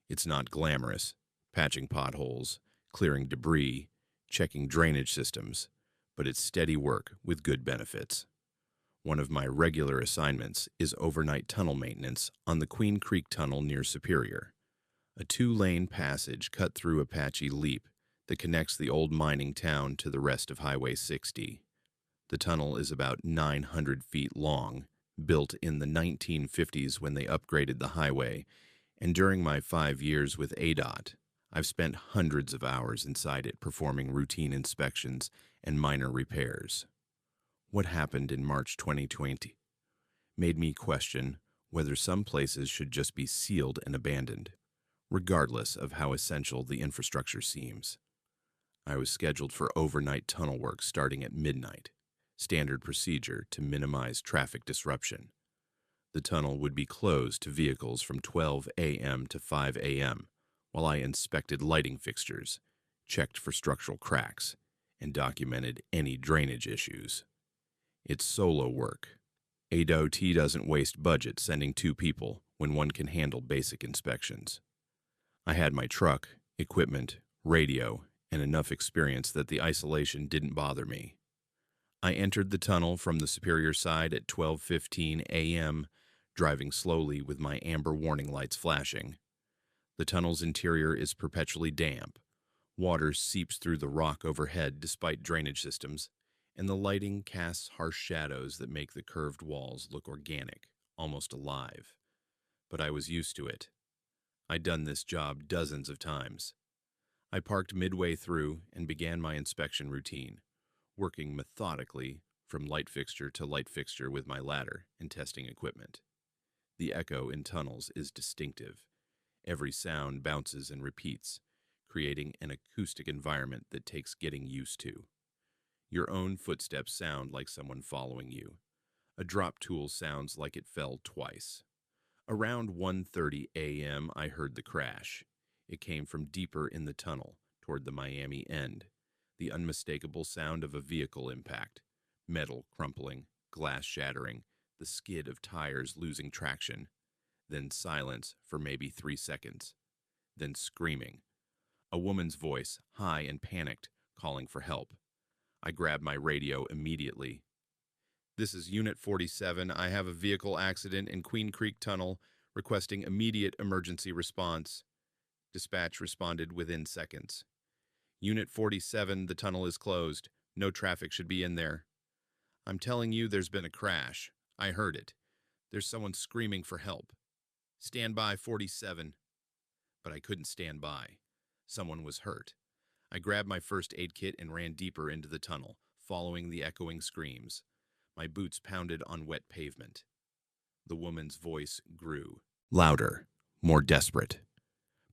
It's not glamorous, patching potholes, clearing debris, checking drainage systems, but it's steady work with good benefits. One of my regular assignments is overnight tunnel maintenance on the Queen Creek Tunnel near Superior, a 2-lane passage cut through Apache Leap that connects the old mining town to the rest of Highway 60. The tunnel is about 900 feet long, built in the 1950s when they upgraded the highway, and during my 5 years with ADOT, I've spent hundreds of hours inside it performing routine inspections and minor repairs. What happened in March 2020 made me question whether some places should just be sealed and abandoned, regardless of how essential the infrastructure seems. I was scheduled for overnight tunnel work starting at midnight, standard procedure to minimize traffic disruption. The tunnel would be closed to vehicles from 12 a.m. to 5 a.m., while I inspected lighting fixtures, checked for structural cracks, and documented any drainage issues. It's solo work. ADOT doesn't waste budget sending 2 people when one can handle basic inspections. I had my truck, equipment, radio, and enough experience that the isolation didn't bother me. I entered the tunnel from the Superior side at 12:15 a.m., driving slowly with my amber warning lights flashing. The tunnel's interior is perpetually damp. Water seeps through the rock overhead despite drainage systems, and the lighting casts harsh shadows that make the curved walls look organic, almost alive. But I was used to it. I'd done this job dozens of times. I parked midway through and began my inspection routine, working methodically from light fixture to light fixture with my ladder and testing equipment. The echo in tunnels is distinctive. Every sound bounces and repeats, creating an acoustic environment that takes getting used to. Your own footsteps sound like someone following you. A drop tool sounds like it fell twice. Around 1:30 a.m., I heard the crash. It came from deeper in the tunnel, toward the Miami end. The unmistakable sound of a vehicle impact. Metal crumpling, glass shattering, the skid of tires losing traction. Then silence for maybe 3 seconds. Then screaming. A woman's voice, high and panicked, calling for help. I grabbed my radio immediately. This is Unit 47. I have a vehicle accident in Queen Creek Tunnel, requesting immediate emergency response. Dispatch responded within seconds. Unit 47, the tunnel is closed. No traffic should be in there. I'm telling you, there's been a crash. I heard it. There's someone screaming for help. Stand by 47. But I couldn't stand by. Someone was hurt. I grabbed my first aid kit and ran deeper into the tunnel, following the echoing screams. My boots pounded on wet pavement. The woman's voice grew. Louder, more desperate.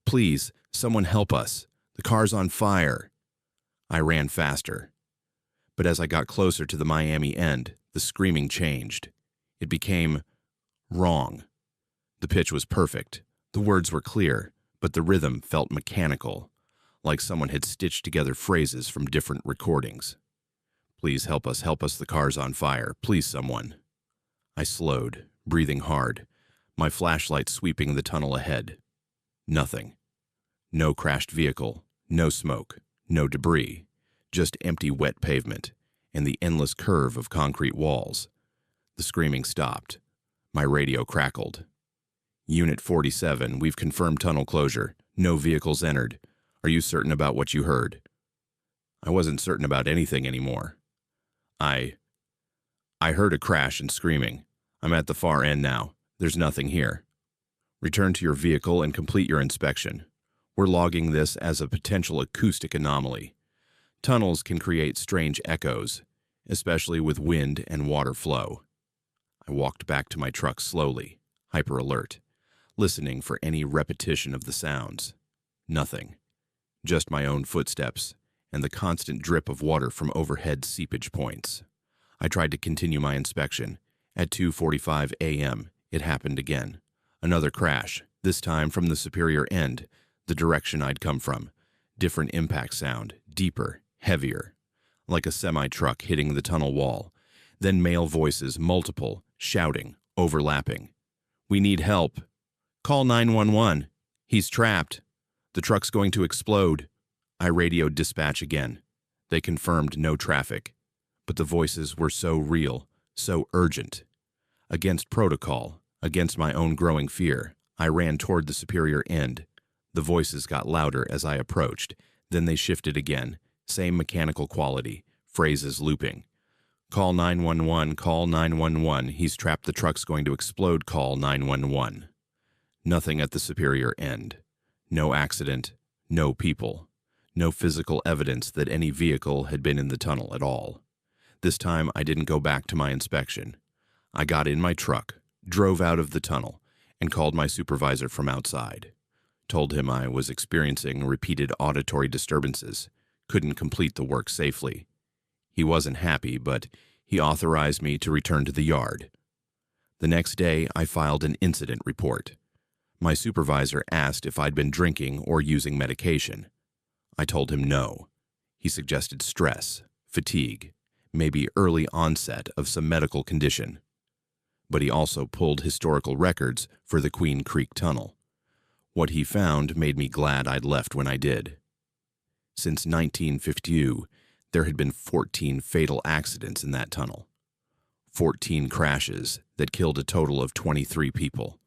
Please, someone help us. The car's on fire. I ran faster. But as I got closer to the Miami end, the screaming changed. It became wrong. The pitch was perfect. The words were clear, but the rhythm felt mechanical, like someone had stitched together phrases from different recordings. Please help us, the car's on fire. Please, someone. I slowed, breathing hard, my flashlight sweeping the tunnel ahead. Nothing. No crashed vehicle, no smoke, no debris, just empty wet pavement and the endless curve of concrete walls. The screaming stopped. My radio crackled. Unit 47, we've confirmed tunnel closure. No vehicles entered. Are you certain about what you heard? I wasn't certain about anything anymore. I heard a crash and screaming. I'm at the far end now. There's nothing here. Return to your vehicle and complete your inspection. We're logging this as a potential acoustic anomaly. Tunnels can create strange echoes, especially with wind and water flow. I walked back to my truck slowly, hyper alert, listening for any repetition of the sounds. Nothing. Just my own footsteps and the constant drip of water from overhead seepage points. I tried to continue my inspection. At 2:45 a.m., it happened again. Another crash, this time from the superior end, the direction I'd come from. Different impact sound, deeper, heavier, like a semi-truck hitting the tunnel wall. Then male voices, multiple, shouting, overlapping. We need help. Call 911. He's trapped. The truck's going to explode. I radioed dispatch again. They confirmed no traffic, but the voices were so real, so urgent. Against protocol, against my own growing fear, I ran toward the superior end. The voices got louder as I approached, then they shifted again, same mechanical quality, phrases looping. Call 911, call 911, he's trapped, the truck's going to explode, call 911. Nothing at the superior end. No accident, no people. No physical evidence that any vehicle had been in the tunnel at all. This time, I didn't go back to my inspection. I got in my truck, drove out of the tunnel, and called my supervisor from outside. Told him I was experiencing repeated auditory disturbances, couldn't complete the work safely. He wasn't happy, but he authorized me to return to the yard. The next day, I filed an incident report. My supervisor asked if I'd been drinking or using medication. I told him no. He suggested stress, fatigue, maybe early onset of some medical condition. But he also pulled historical records for the Queen Creek Tunnel. What he found made me glad I'd left when I did. Since 1952, there had been 14 fatal accidents in that tunnel. 14 crashes that killed a total of 23 people.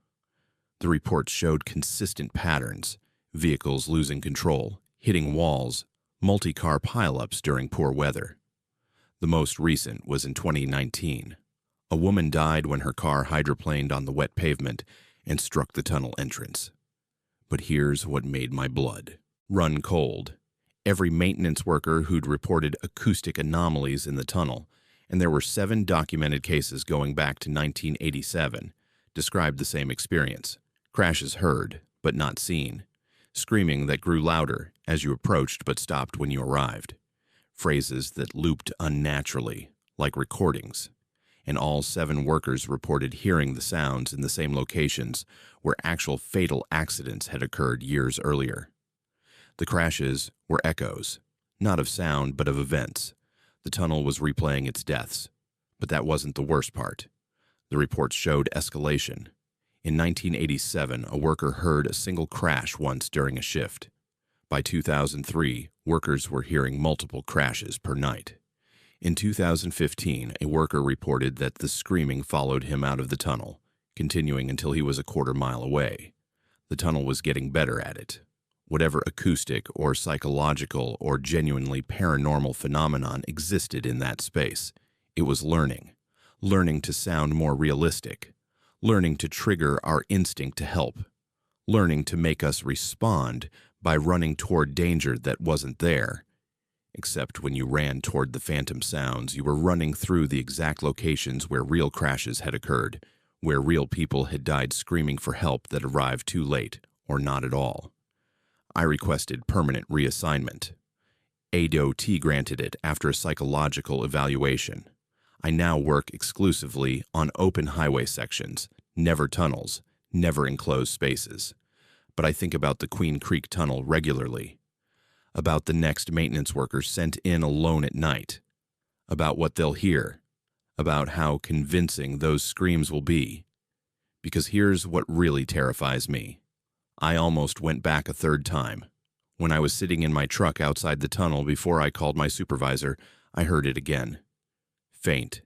The reports showed consistent patterns, vehicles losing control, hitting walls, multi-car pileups during poor weather. The most recent was in 2019. A woman died when her car hydroplaned on the wet pavement and struck the tunnel entrance. But here's what made my blood run cold. Every maintenance worker who'd reported acoustic anomalies in the tunnel, and there were 7 documented cases going back to 1987, described the same experience. Crashes heard, but not seen. Screaming that grew louder as you approached but stopped when you arrived. Phrases that looped unnaturally, like recordings. And all 7 workers reported hearing the sounds in the same locations where actual fatal accidents had occurred years earlier. The crashes were echoes, not of sound but of events. The tunnel was replaying its deaths. But that wasn't the worst part. The reports showed escalation. In 1987, a worker heard a single crash once during a shift. By 2003, workers were hearing multiple crashes per night. In 2015, a worker reported that the screaming followed him out of the tunnel, continuing until he was a quarter-mile away. The tunnel was getting better at it. Whatever acoustic or psychological or genuinely paranormal phenomenon existed in that space, it was learning to sound more realistic, learning to trigger our instinct to help, learning to make us respond by running toward danger that wasn't there. Except when you ran toward the phantom sounds, you were running through the exact locations where real crashes had occurred, where real people had died screaming for help that arrived too late or not at all. I requested permanent reassignment. ADOT granted it after a psychological evaluation. I now work exclusively on open highway sections, never tunnels, never enclosed spaces. But I think about the Queen Creek Tunnel regularly, about the next maintenance worker sent in alone at night, about what they'll hear, about how convincing those screams will be. Because here's what really terrifies me. I almost went back a third time. When I was sitting in my truck outside the tunnel before I called my supervisor, I heard it again. Faint,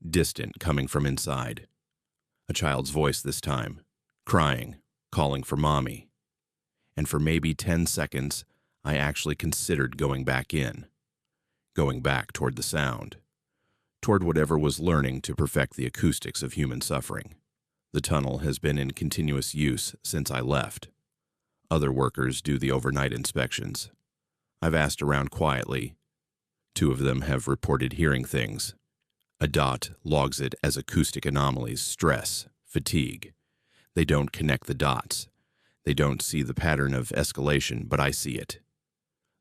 distant, coming from inside. A child's voice this time, crying, calling for mommy. And for maybe 10 seconds, I actually considered going back in, going back toward the sound, toward whatever was learning to perfect the acoustics of human suffering. The tunnel has been in continuous use since I left. Other workers do the overnight inspections. I've asked around quietly. 2 of them have reported hearing things. A dot logs it as acoustic anomalies, stress, fatigue. They don't connect the dots. They don't see the pattern of escalation, but I see it.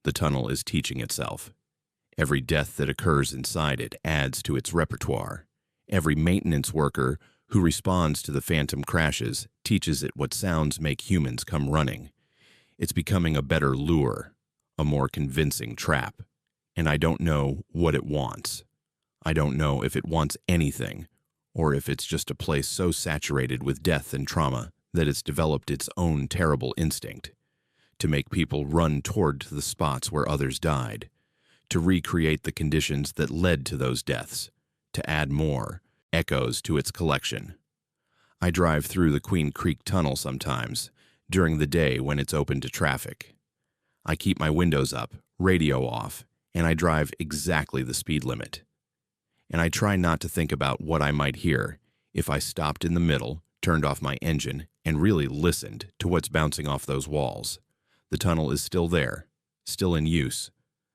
The tunnel is teaching itself. Every death that occurs inside it adds to its repertoire. Every maintenance worker who responds to the phantom crashes teaches it what sounds make humans come running. It's becoming a better lure, a more convincing trap. And I don't know what it wants. I don't know if it wants anything, or if it's just a place so saturated with death and trauma that it's developed its own terrible instinct to make people run toward the spots where others died, to recreate the conditions that led to those deaths, to add more echoes to its collection. I drive through the Queen Creek Tunnel sometimes, during the day when it's open to traffic. I keep my windows up, radio off, and I drive exactly the speed limit. And I try not to think about what I might hear if I stopped in the middle, turned off my engine, and really listened to what's bouncing off those walls. The tunnel is still there, still in use,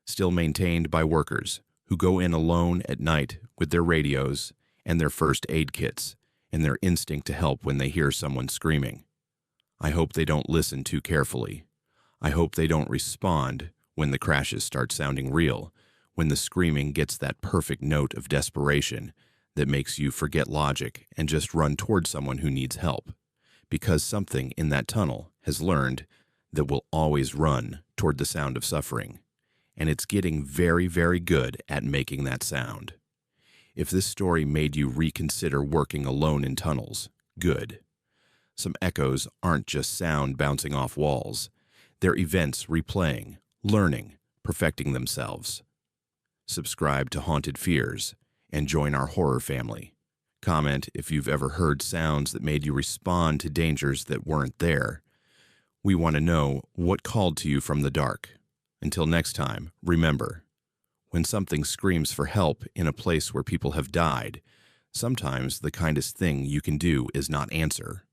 still maintained by workers who go in alone at night with their radios and their first aid kits and their instinct to help when they hear someone screaming. I hope they don't listen too carefully. I hope they don't respond when the crashes start sounding real, when the screaming gets that perfect note of desperation that makes you forget logic and just run toward someone who needs help, because something in that tunnel has learned that will always run toward the sound of suffering, and it's getting very, very good at making that sound. If this story made you reconsider working alone in tunnels, good. Some echoes aren't just sound bouncing off walls. They're events replaying, learning, perfecting themselves. Subscribe to Haunted Fears and join our horror family. Comment if you've ever heard sounds that made you respond to dangers that weren't there. We want to know what called to you from the dark. Until next time, remember, when something screams for help in a place where people have died, sometimes the kindest thing you can do is not answer.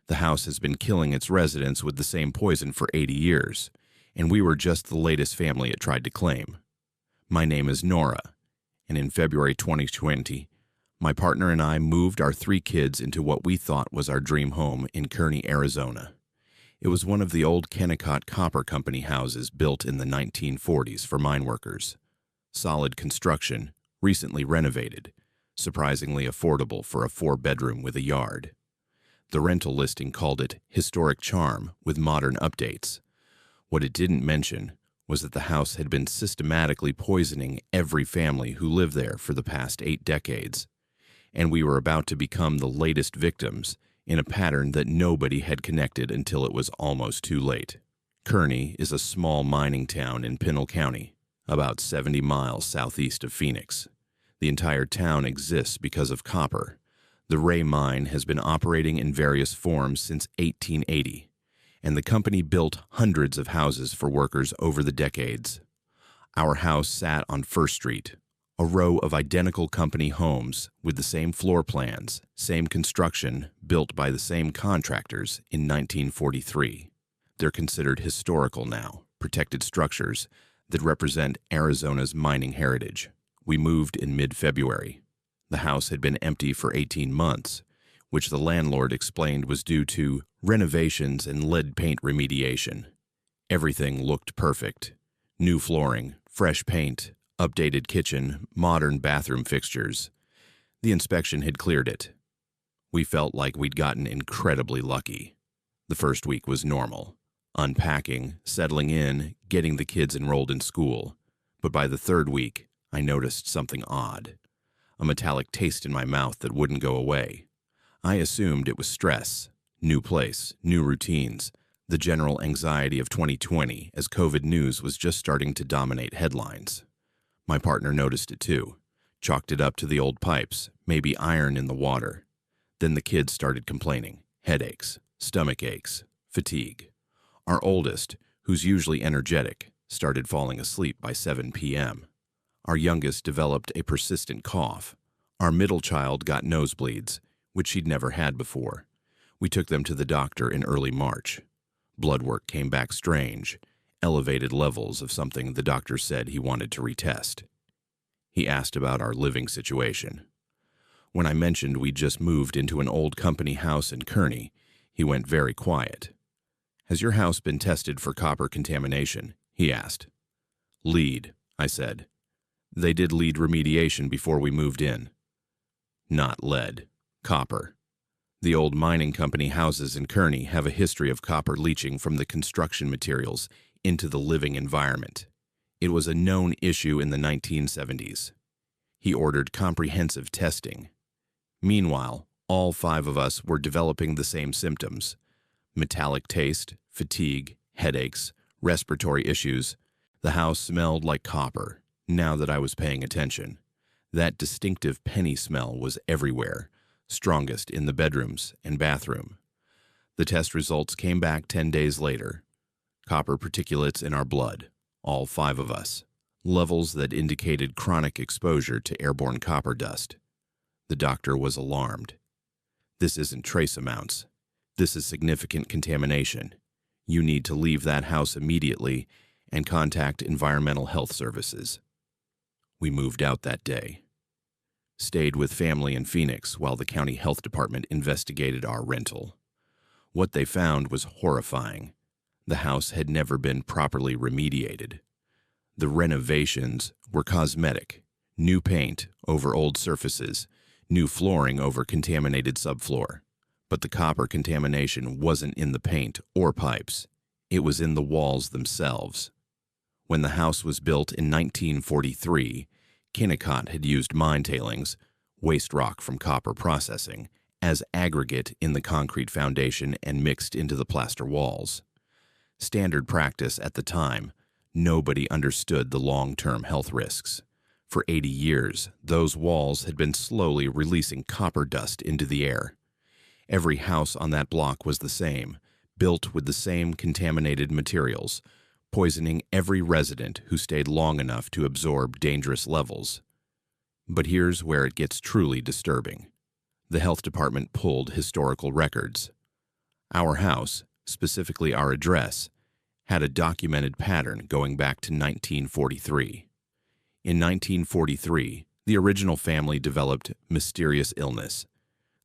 The house has been killing its residents with the same poison for 80 years, and we were just the latest family it tried to claim. My name is Nora, and in February 2020, my partner and I moved our 3 kids into what we thought was our dream home in Kearney, Arizona. It was one of the old Kennecott Copper Company houses built in the 1940s for mine workers. Solid construction, recently renovated, surprisingly affordable for a 4-bedroom with a yard. The rental listing called it historic charm with modern updates. What it didn't mention was that the house had been systematically poisoning every family who lived there for the past 8 decades. And we were about to become the latest victims in a pattern that nobody had connected until it was almost too late. Kearney is a small mining town in Pinal County, about 70 miles southeast of Phoenix. The entire town exists because of copper. The Ray Mine has been operating in various forms since 1880, and the company built hundreds of houses for workers over the decades. Our house sat on First Street, a row of identical company homes with the same floor plans, same construction, built by the same contractors in 1943. They're considered historical now, protected structures that represent Arizona's mining heritage. We moved in mid-February. The house had been empty for 18 months, which the landlord explained was due to renovations and lead paint remediation. Everything looked perfect. New flooring, fresh paint, updated kitchen, modern bathroom fixtures. The inspection had cleared it. We felt like we'd gotten incredibly lucky. The first week was normal. Unpacking, settling in, getting the kids enrolled in school. But by the third week, I noticed something odd. A metallic taste in my mouth that wouldn't go away. I assumed it was stress, new place, new routines, the general anxiety of 2020 as COVID news was just starting to dominate headlines. My partner noticed it too, chalked it up to the old pipes, maybe iron in the water. Then the kids started complaining, headaches, stomach aches, fatigue. Our oldest, who's usually energetic, started falling asleep by 7 p.m. Our youngest developed a persistent cough. Our middle child got nosebleeds, which she'd never had before. We took them to the doctor in early March. Blood work came back strange, elevated levels of something the doctor said he wanted to retest. He asked about our living situation. When I mentioned we'd just moved into an old company house in Kearney, he went very quiet. "Has your house been tested for copper contamination?" he asked. "Lead," I said. "They did lead remediation before we moved in." "Not lead. Copper. The old mining company houses in Kearney have a history of copper leaching from the construction materials into the living environment. It was a known issue in the 1970s. He ordered comprehensive testing. Meanwhile, all 5 of us were developing the same symptoms: metallic taste, fatigue, headaches, respiratory issues. The house smelled like copper, now that I was paying attention. That distinctive penny smell was everywhere, strongest in the bedrooms and bathroom. The test results came back 10 days later. Copper particulates in our blood, all 5 of us, levels that indicated chronic exposure to airborne copper dust. The doctor was alarmed. "This isn't trace amounts. This is significant contamination. You need to leave that house immediately and contact environmental health services." We moved out that day. Stayed with family in Phoenix while the county health department investigated our rental. What they found was horrifying. The house had never been properly remediated. The renovations were cosmetic: new paint over old surfaces, new flooring over contaminated subfloor. But the copper contamination wasn't in the paint or pipes. It was in the walls themselves. When the house was built in 1943, Kennecott had used mine tailings, waste rock from copper processing, as aggregate in the concrete foundation and mixed into the plaster walls. Standard practice at the time, nobody understood the long-term health risks. For 80 years, those walls had been slowly releasing copper dust into the air. Every house on that block was the same, built with the same contaminated materials, poisoning every resident who stayed long enough to absorb dangerous levels. But here's where it gets truly disturbing. The health department pulled historical records. Our house, specifically our address, had a documented pattern going back to 1943. In 1943, the original family developed mysterious illness.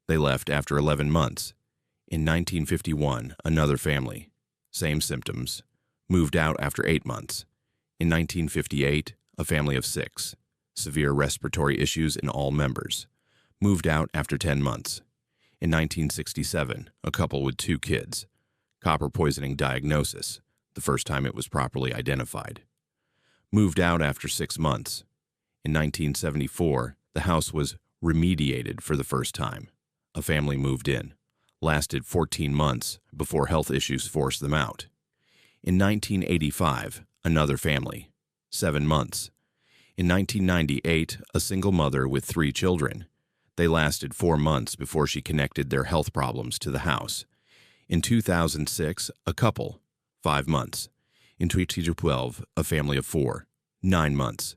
They left after 11 months. In 1951, another family, same symptoms, moved out after 8 months. In 1958, a family of 6, severe respiratory issues in all members, moved out after 10 months. In 1967, a couple with 2 kids, copper poisoning diagnosis, the first time it was properly identified. Moved out after 6 months. In 1974, the house was remediated for the first time. A family moved in, lasted 14 months before health issues forced them out. In 1985, another family, 7 months. In 1998, a single mother with 3 children. They lasted 4 months before she connected their health problems to the house. In 2006, a couple, 5 months. In 2012, a family of 4, 9 months.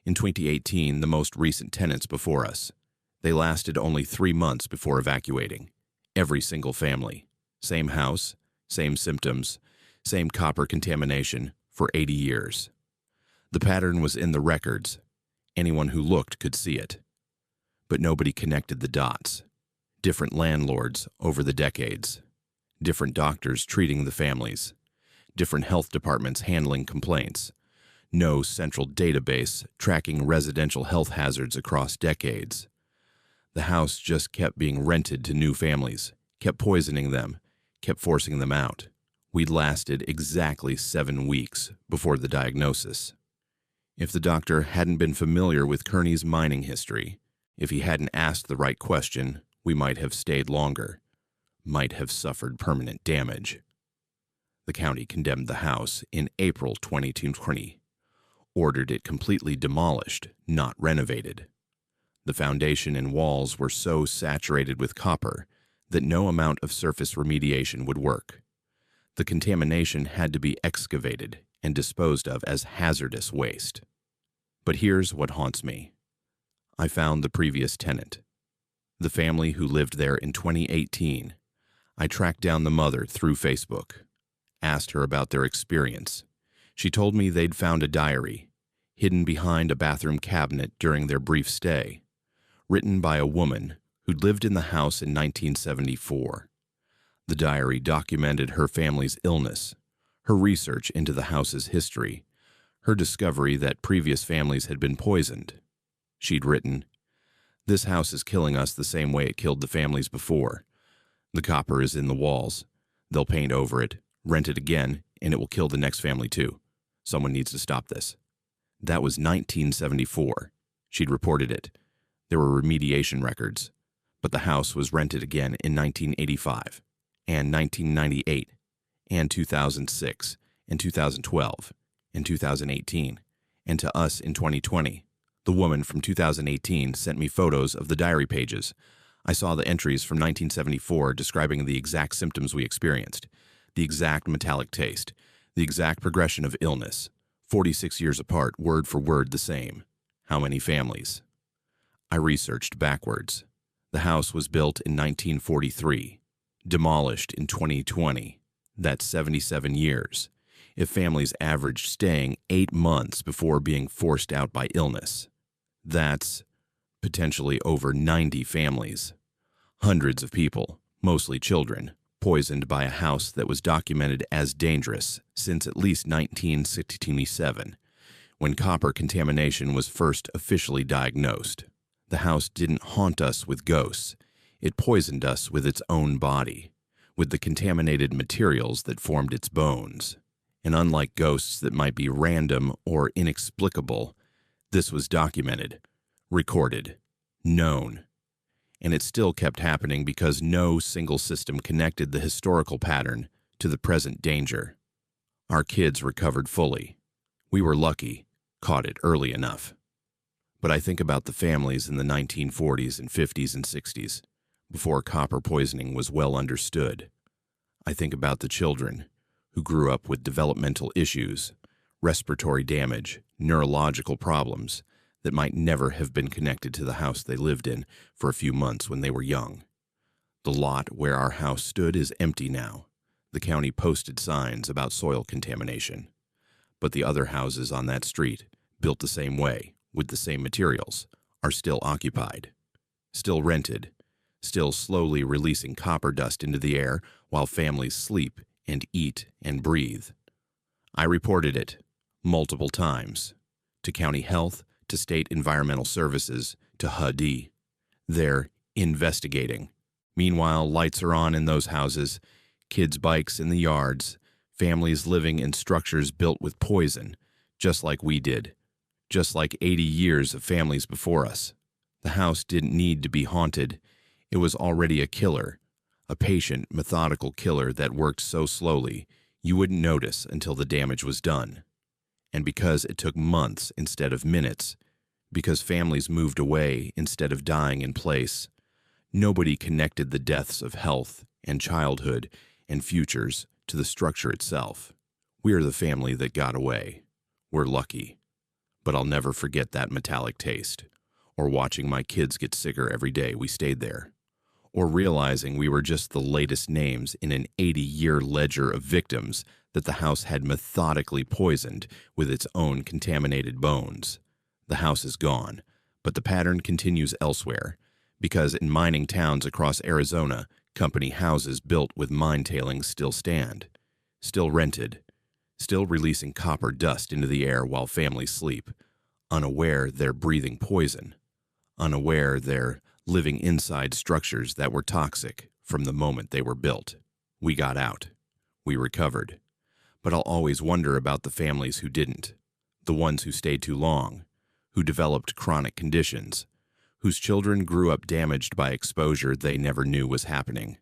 In 2018, the most recent tenants before us. They lasted only 3 months before evacuating. Every single family. Same house, same symptoms, same copper contamination for 80 years. The pattern was in the records. Anyone who looked could see it. But nobody connected the dots. Different landlords over the decades. Different doctors treating the families. Different health departments handling complaints. No central database tracking residential health hazards across decades. The house just kept being rented to new families, kept poisoning them, kept forcing them out. We'd lasted exactly 7 weeks before the diagnosis. If the doctor hadn't been familiar with Kearney's mining history, if he hadn't asked the right question, we might have stayed longer, might have suffered permanent damage. The county condemned the house in April 2020, ordered it completely demolished, not renovated. The foundation and walls were so saturated with copper that no amount of surface remediation would work. The contamination had to be excavated and disposed of as hazardous waste. But here's what haunts me. I found the previous tenant, the family who lived there in 2018. I tracked down the mother through Facebook, asked her about their experience. She told me they'd found a diary, hidden behind a bathroom cabinet during their brief stay, written by a woman who'd lived in the house in 1974. The diary documented her family's illness, her research into the house's history, her discovery that previous families had been poisoned. She'd written, "This house is killing us the same way it killed the families before. The copper is in the walls. They'll paint over it, rent it again, and it will kill the next family too. Someone needs to stop this." That was 1974. She'd reported it. There were remediation records. But the house was rented again in 1985, and 1998, and 2006, and 2012, and 2018, and to us in 2020. The woman from 2018 sent me photos of the diary pages. I saw the entries from 1974 describing the exact symptoms we experienced, the exact metallic taste, the exact progression of illness, 46 years apart, word for word the same. How many families? I researched backwards. The house was built in 1943, demolished in 2020. That's 77 years. If families averaged staying 8 months before being forced out by illness, that's potentially over 90 families. Hundreds of people, mostly children, poisoned by a house that was documented as dangerous since at least 1967, when copper contamination was first officially diagnosed. The house didn't haunt us with ghosts. It poisoned us with its own body, with the contaminated materials that formed its bones. And unlike ghosts that might be random or inexplicable, this was documented, recorded, known. And it still kept happening because no single system connected the historical pattern to the present danger. Our kids recovered fully. We were lucky, caught it early enough. But I think about the families in the 1940s and 50s and 60s, before copper poisoning was well understood. I think about the children who grew up with developmental issues, respiratory damage, neurological problems that might never have been connected to the house they lived in for a few months when they were young. The lot where our house stood is empty now. The county posted signs about soil contamination. But the other houses on that street, built the same way, with the same materials, are still occupied, still rented, still slowly releasing copper dust into the air while families sleep and eat and breathe. I reported it multiple times to county health, to state environmental services, to HUD. They're investigating. Meanwhile, lights are on in those houses, kids' bikes in the yards, families living in structures built with poison, just like we did, just like 80 years of families before us. The house didn't need to be haunted. It was already a killer, a patient, methodical killer that worked so slowly you wouldn't notice until the damage was done. And because it took months instead of minutes, because families moved away instead of dying in place, nobody connected the deaths of health and childhood and futures to the structure itself. We are the family that got away. We're lucky. But I'll never forget that metallic taste, or watching my kids get sicker every day we stayed there, or realizing we were just the latest names in an 80-year ledger of victims that the house had methodically poisoned with its own contaminated bones. The house is gone, but the pattern continues elsewhere, because in mining towns across Arizona, company houses built with mine tailings still stand, still rented, still releasing copper dust into the air while families sleep, unaware they're breathing poison, unaware they're living inside structures that were toxic from the moment they were built. We got out. We recovered. But I'll always wonder about the families who didn't, the ones who stayed too long, who developed chronic conditions, whose children grew up damaged by exposure they never knew was happening.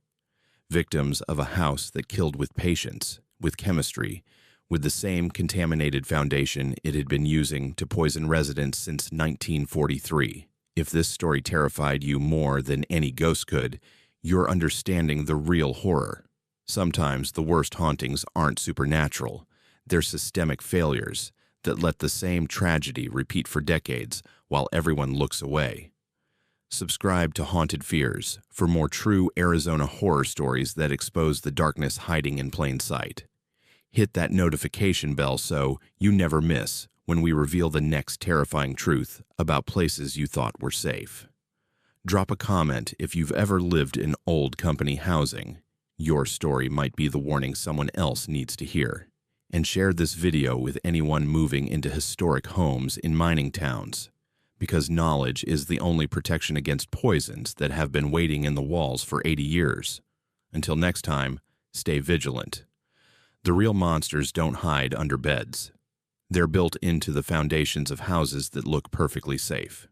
Victims of a house that killed with patience, with chemistry, with the same contaminated foundation it had been using to poison residents since 1943. If this story terrified you more than any ghost could, you're understanding the real horror. Sometimes the worst hauntings aren't supernatural. They're systemic failures that let the same tragedy repeat for decades while everyone looks away. Subscribe to Haunted Fears for more true Arizona horror stories that expose the darkness hiding in plain sight. Hit that notification bell so you never miss when we reveal the next terrifying truth about places you thought were safe. Drop a comment if you've ever lived in old company housing. Your story might be the warning someone else needs to hear. And share this video with anyone moving into historic homes in mining towns, because knowledge is the only protection against poisons that have been waiting in the walls for 80 years. Until next time, stay vigilant. The real monsters don't hide under beds. They're built into the foundations of houses that look perfectly safe.